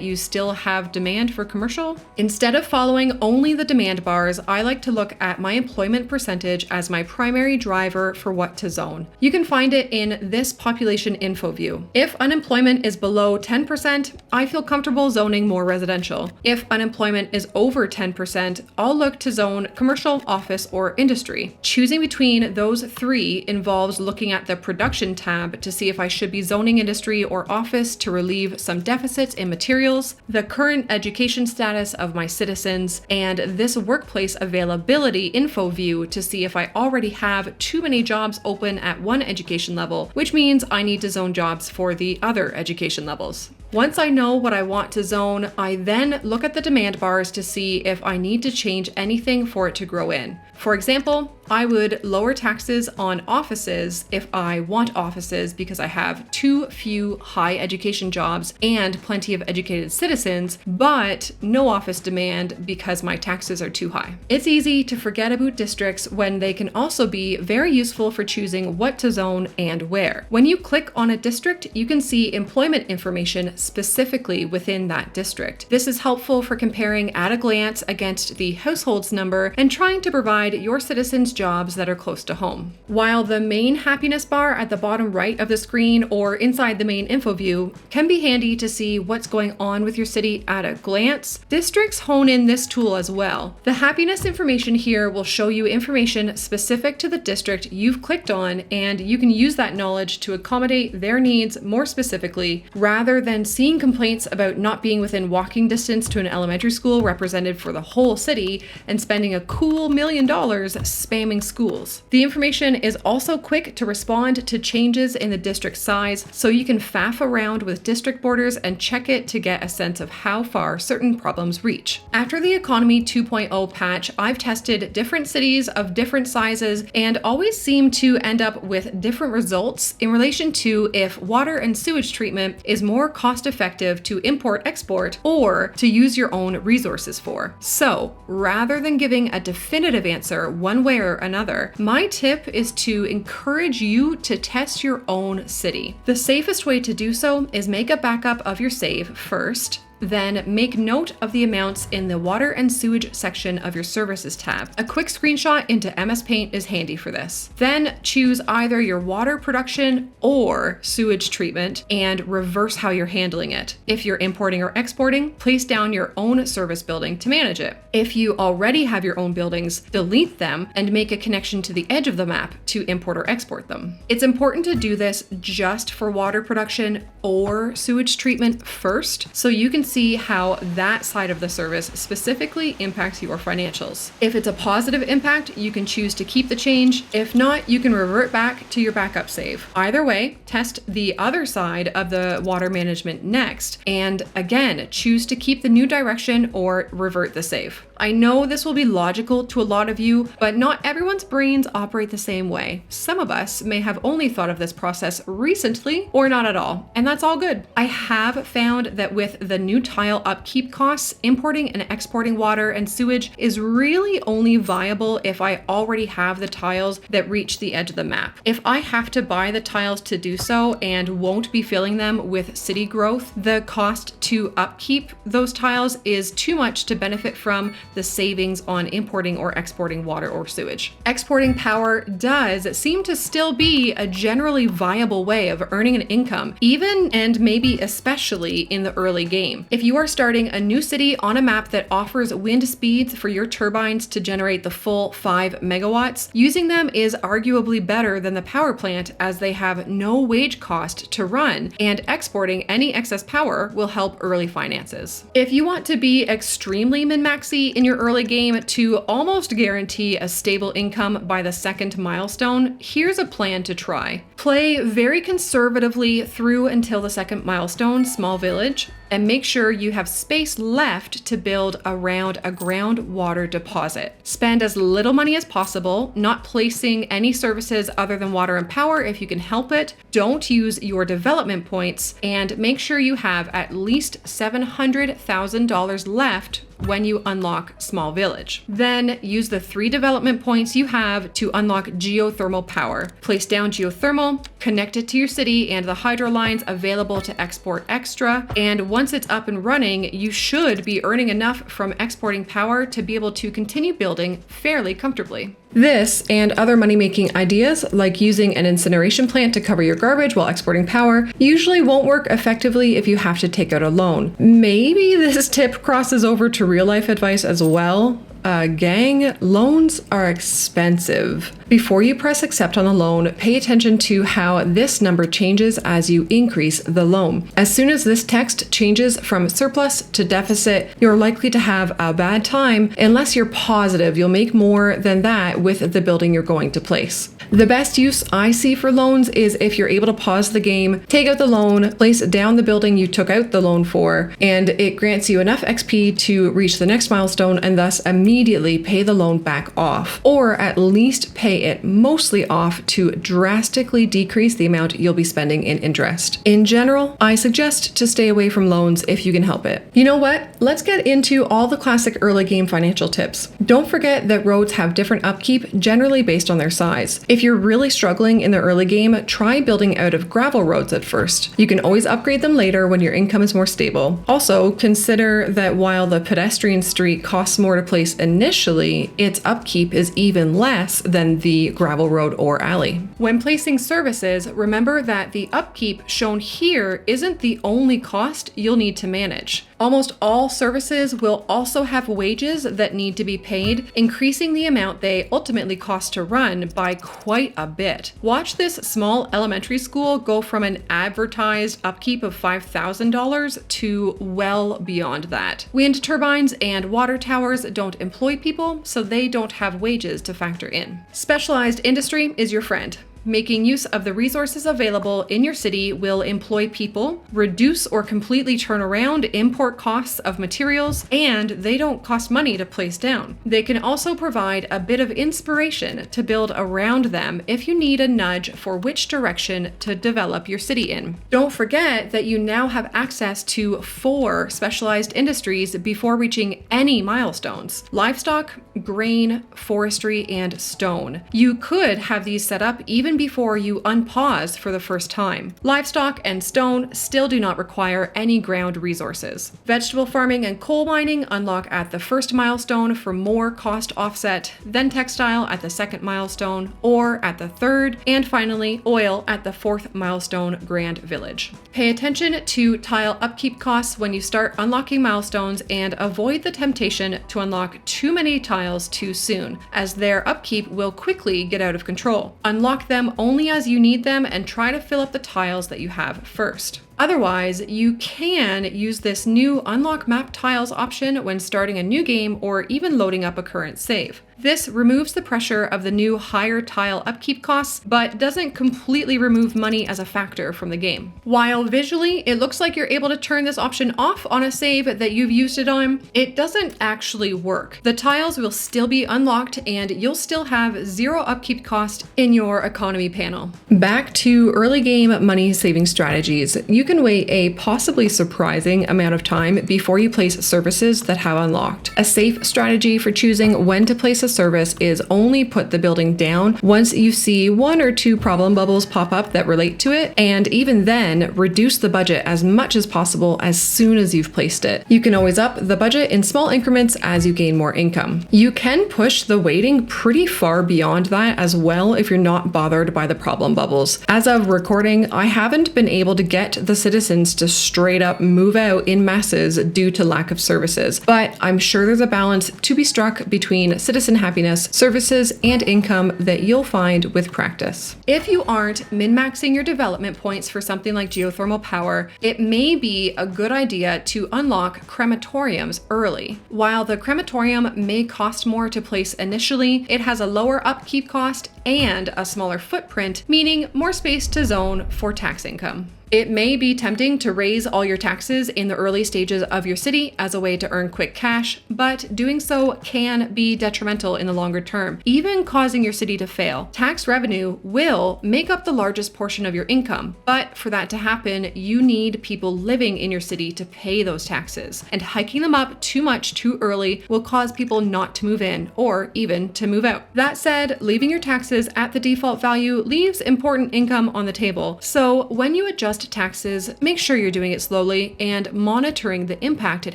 you still have demand for commercial? Instead of following only the demand bars, I like to look at my employment percentage as my primary driver for what to zone. You can find it in this population info view. If unemployment is below 10%, I feel comfortable zoning more residential. If unemployment is over 10%, I'll look to zone commercial, office, or industry. Choosing between those three involves looking at the production tab to see if I should be zoning industry or office to relieve some deficits in materials, the current education status of my citizens, and this workplace availability info view to see if I already have too many jobs open at one education level, which means I need to zone jobs for the other education levels. Once I know what I want to zone, I then look at the demand bars to see if I need to change anything for it to grow in. For example, I would lower taxes on offices if I want offices because I have too few high education jobs and plenty of educated citizens, but no office demand because my taxes are too high. It's easy to forget about districts when they can also be very useful for choosing what to zone and where. When you click on a district, you can see employment information specifically within that district. This is helpful for comparing at a glance against the households number and trying to provide your citizens jobs that are close to home. While the main happiness bar at the bottom right of the screen or inside the main info view can be handy to see what's going on with your city at a glance, districts hone in this tool as well. The happiness information here will show you information specific to the district you've clicked on, and you can use that knowledge to accommodate their needs more specifically, rather than seeing complaints about not being within walking distance to an elementary school represented for the whole city and spending a cool $1 million spamming schools. The information is also quick to respond to changes in the district size, so you can faff around with district borders and check it to get a sense of how far certain problems reach. After the Economy 2.0 patch, I've tested different cities of different sizes and always seem to end up with different results in relation to if water and sewage treatment is more cost-effective to import-export or to use your own resources for. So, rather than giving a definitive answer one way or another, my tip is to encourage you to test your own city. The safest way to do so is make a backup of your save first, then make note of the amounts in the water and sewage section of your services tab. A quick screenshot into MS Paint is handy for this. Then choose either your water production or sewage treatment and reverse how you're handling it. If you're importing or exporting, place down your own service building to manage it. If you already have your own buildings, delete them and make a connection to the edge of the map to import or export them. It's important to do this just for water production or sewage treatment first, so you can see how that side of the service specifically impacts your financials. If it's a positive impact, you can choose to keep the change. If not, you can revert back to your backup save. Either way, test the other side of the water management next, and again, choose to keep the new direction or revert the save. I know this will be logical to a lot of you, but not everyone's brains operate the same way. Some of us may have only thought of this process recently or not at all, and that's all good. I have found that with the new tile upkeep costs, importing and exporting water and sewage is really only viable if I already have the tiles that reach the edge of the map. If I have to buy the tiles to do so and won't be filling them with city growth, the cost to upkeep those tiles is too much to benefit from the savings on importing or exporting water or sewage. Exporting power does seem to still be a generally viable way of earning an income, even and maybe especially in the early game. If you are starting a new city on a map that offers wind speeds for your turbines to generate the full 5 megawatts, using them is arguably better than the power plant as they have no wage cost to run, and exporting any excess power will help early finances. If you want to be extremely min-maxy in your early game to almost guarantee a stable income by the second milestone, here's a plan to try. Play very conservatively through until the second milestone, Small Village, and make sure you have space left to build around a groundwater deposit. Spend as little money as possible, not placing any services other than water and power if you can help it. Don't use your development points, and make sure you have at least $700,000 left when you unlock Small Village. Then use the 3 development points you have to unlock geothermal power. Place down geothermal, connect it to your city and the hydro lines available to export extra, and once it's up and running, you should be earning enough from exporting power to be able to continue building fairly comfortably. This and other money-making ideas, like using an incineration plant to cover your garbage while exporting power, usually won't work effectively if you have to take out a loan. Maybe this tip crosses over to real-life advice as well. Gang, loans are expensive. Before you press accept on a loan, pay attention to how this number changes as you increase the loan. As soon as this text changes from surplus to deficit, you're likely to have a bad time unless you're positive you'll make more than that with the building you're going to place. The best use I see for loans is if you're able to pause the game, take out the loan, place down the building you took out the loan for, and it grants you enough XP to reach the next milestone and thus immediately pay the loan back off, or at least pay it mostly off to drastically decrease the amount you'll be spending in interest. In general, I suggest to stay away from loans if you can help it. You know what? Let's get into all the classic early game financial tips. Don't forget that roads have different upkeep, generally based on their size. If you're really struggling in the early game, try building out of gravel roads at first. You can always upgrade them later when your income is more stable. Also, consider that while the pedestrian street costs more to place initially, its upkeep is even less than the gravel road or alley. When placing services, remember that the upkeep shown here isn't the only cost you'll need to manage. Almost all services will also have wages that need to be paid, increasing the amount they ultimately cost to run by quite a bit. Watch this small elementary school go from an advertised upkeep of $5,000 to well beyond that. Wind turbines and water towers don't employ people, so they don't have wages to factor in. Specialized industry is your friend. Making use of the resources available in your city will employ people, reduce or completely turn around import costs of materials, and they don't cost money to place down. They can also provide a bit of inspiration to build around them if you need a nudge for which direction to develop your city in. Don't forget that you now have access to 4 specialized industries before reaching any milestones: livestock, grain, forestry, and stone. You could have these set up even before you unpause for the first time. Livestock and stone still do not require any ground resources. Vegetable farming and coal mining unlock at the first milestone for more cost offset, then textile at the second milestone or at the third, and finally oil at the 4th milestone Grand Village. Pay attention to tile upkeep costs when you start unlocking milestones and avoid the temptation to unlock too many tiles too soon, as their upkeep will quickly get out of control. Unlock them only as you need them and try to fill up the tiles that you have first. Otherwise, you can use this new Unlock Map Tiles option when starting a new game or even loading up a current save. This removes the pressure of the new higher tile upkeep costs, but doesn't completely remove money as a factor from the game. While visually it looks like you're able to turn this option off on a save that you've used it on, it doesn't actually work. The tiles will still be unlocked and you'll still have 0 upkeep cost in your economy panel. Back to early game money saving strategies. You can wait a possibly surprising amount of time before you place services that have unlocked. A safe strategy for choosing when to place a service is only put the building down once you see 1 or 2 problem bubbles pop up that relate to it, and even then reduce the budget as much as possible as soon as you've placed it. You can always up the budget in small increments as you gain more income. You can push the waiting pretty far beyond that as well if you're not bothered by the problem bubbles. As of recording, I haven't been able to get the citizens to straight up move out in masses due to lack of services, but I'm sure there's a balance to be struck between citizen happiness, services, and income that you'll find with practice. If you aren't min-maxing your development points for something like geothermal power, it may be a good idea to unlock crematoriums early. While the crematorium may cost more to place initially, it has a lower upkeep cost and a smaller footprint, meaning more space to zone for tax income. It may be tempting to raise all your taxes in the early stages of your city as a way to earn quick cash, but doing so can be detrimental in the longer term, even causing your city to fail. Tax revenue will make up the largest portion of your income, but for that to happen, you need people living in your city to pay those taxes, and hiking them up too much too early will cause people not to move in or even to move out. That said, leaving your taxes at the default value leaves important income on the table. So when you adjust taxes, make sure you're doing it slowly and monitoring the impact it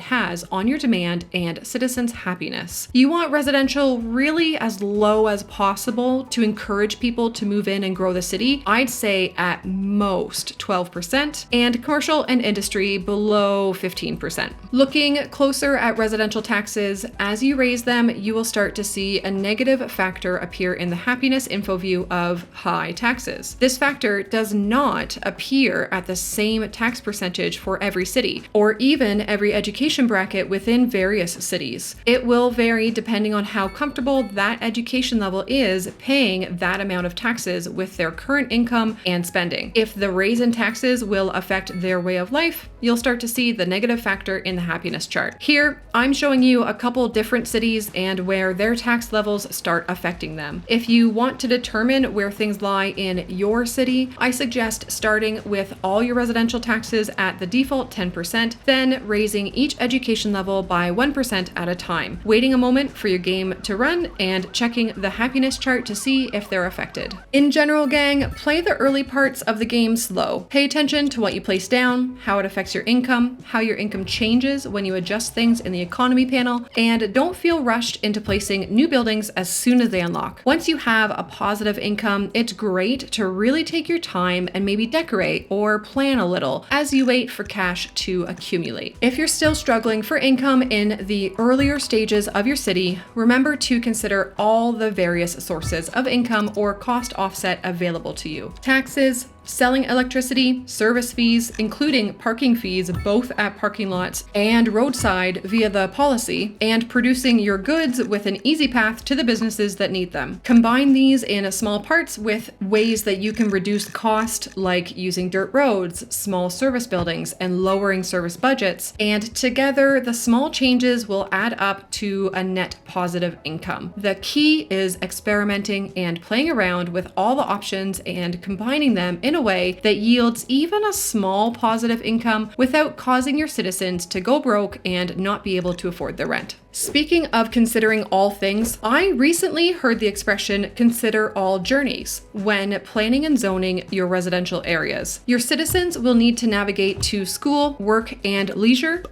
has on your demand and citizens' happiness. You want residential really as low as possible to encourage people to move in and grow the city. I'd say at most 12%, and commercial and industry below 15%. Looking closer at residential taxes, as you raise them, you will start to see a negative factor appear in the happiness info view of high taxes. This factor does not appear at the same tax percentage for every city, or even every education bracket within various cities. It will vary depending on how comfortable that education level is paying that amount of taxes with their current income and spending. If the raise in taxes will affect their way of life, you'll start to see the negative factor in the happiness chart. Here, I'm showing you a couple different cities and where their tax levels start affecting them. If you want to determine where things lie in your city, I suggest starting with all your residential taxes at the default 10%, then raising each education level by 1% at a time, waiting a moment for your game to run and checking the happiness chart to see if they're affected. In general, gang, play the early parts of the game slow. Pay attention to what you place down, how it affects your income, how your income changes when you adjust things in the economy panel, and don't feel rushed into placing new buildings as soon as they unlock. Once you have a positive income, it's great to really take your time and maybe decorate or plan a little as you wait for cash to accumulate. If you're still struggling for income in the earlier stages of your city, remember to consider all the various sources of income or cost offset available to you. Taxes, selling electricity, service fees, including parking fees both at parking lots and roadside via the policy, and producing your goods with an easy path to the businesses that need them. Combine these in small parts with ways that you can reduce cost, like using dirt roads, small service buildings, and lowering service budgets, and together the small changes will add up to a net positive income. The key is experimenting and playing around with all the options and combining them in a way that yields even a small positive income without causing your citizens to go broke and not be able to afford their rent. Speaking of considering all things, I recently heard the expression consider all journeys when planning and zoning your residential areas. Your citizens will need to navigate to school, work, and leisure.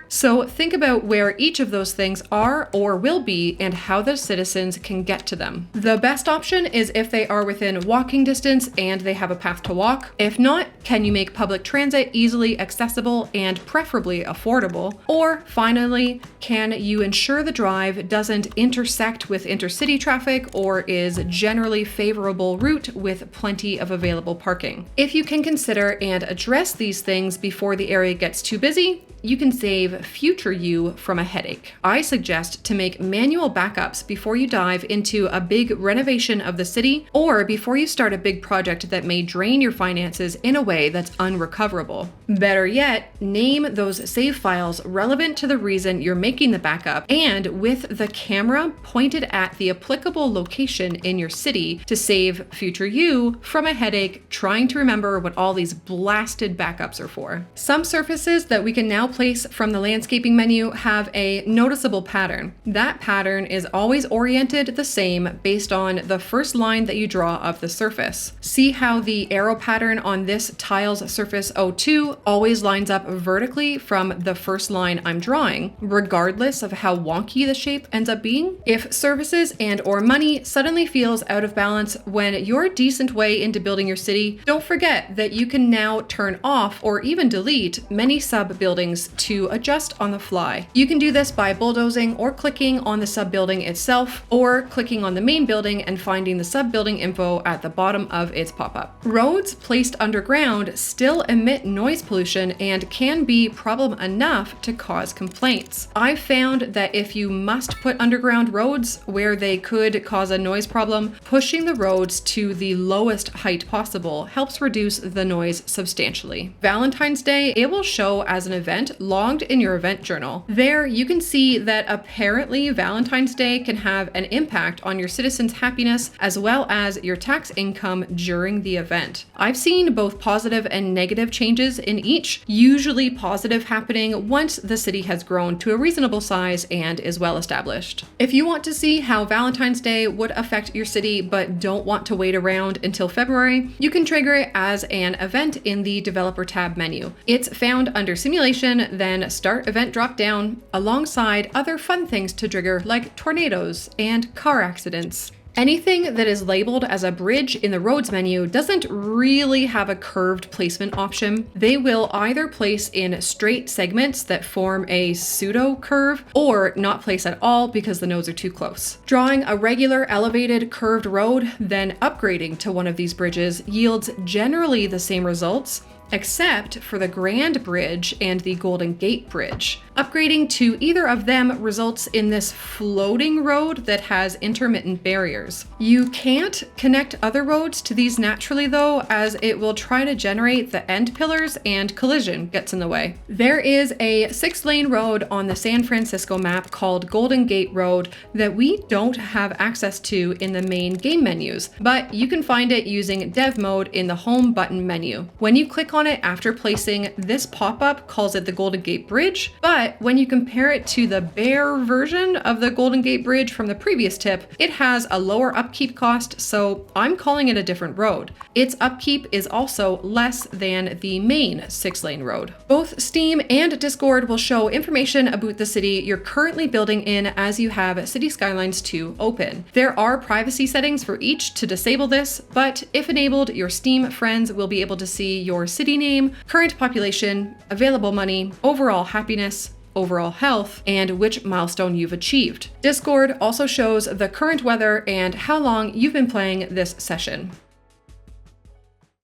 So think about where each of those things are or will be and how the citizens can get to them. The best option is if they are within walking distance and they have a path to walk. If not, can you make public transit easily accessible and preferably affordable? Or finally, can you ensure the drive doesn't intersect with intercity traffic or is generally favorable route with plenty of available parking? If you can consider and address these things before the area gets too busy, you can save future you from a headache. I suggest to make manual backups before you dive into a big renovation of the city or before you start a big project that may drain your finances in a way that's unrecoverable. Better yet, name those save files relevant to the reason you're making the backup and with the camera pointed at the applicable location in your city to save future you from a headache trying to remember what all these blasted backups are for. Some surfaces that we can now place from the landscaping menu have a noticeable pattern. That pattern is always oriented the same based on the first line that you draw of the surface. See how the arrow pattern on this tile's surface 02 always lines up vertically from the first line I'm drawing, regardless of how wonky the shape ends up being? If services and or money suddenly feels out of balance when you're a decent way into building your city, don't forget that you can now turn off or even delete many sub-buildings menus to adjust on the fly. You can do this by bulldozing or clicking on the sub-building itself, or clicking on the main building and finding the sub-building info at the bottom of its pop-up. Roads placed underground still emit noise pollution and can be problem enough to cause complaints. I've found that if you must put underground roads where they could cause a noise problem, pushing the roads to the lowest height possible helps reduce the noise substantially. Valentine's Day, it will show as an event logged in your event journal. There, you can see that apparently Valentine's Day can have an impact on your citizens' happiness as well as your tax income during the event. I've seen both positive and negative changes in each, usually positive happening once the city has grown to a reasonable size and is well established. If you want to see how Valentine's Day would affect your city but don't want to wait around until February, you can trigger it as an event in the Developer tab menu. It's found under Simulation, then Start Event drop down, alongside other fun things to trigger like tornadoes and car accidents. Anything that is labeled as a bridge in the roads menu doesn't really have a curved placement option. They will either place in straight segments that form a pseudo curve or not place at all because the nodes are too close. Drawing a regular elevated curved road, then upgrading to one of these bridges yields generally the same results, except for the Grand Bridge and the Golden Gate Bridge. Upgrading to either of them results in this floating road that has intermittent barriers. You can't connect other roads to these naturally though, as it will try to generate the end pillars and collision gets in the way. There is a 6-lane road on the San Francisco map called Golden Gate Road that we don't have access to in the main game menus, but you can find it using dev mode in the home button menu. When you click on it after placing, this pop-up calls it the Golden Gate Bridge, but when you compare it to the bare version of the Golden Gate Bridge from the previous tip, it has a lower upkeep cost, so I'm calling it a different road. Its upkeep is also less than the main 6-lane road. Both Steam and Discord will show information about the city you're currently building in as you have City Skylines II open. There are privacy settings for each to disable this, but if enabled, your Steam friends will be able to see your city name, current population, available money, overall happiness, overall health, and which milestone you've achieved. Discord also shows the current weather and how long you've been playing this session.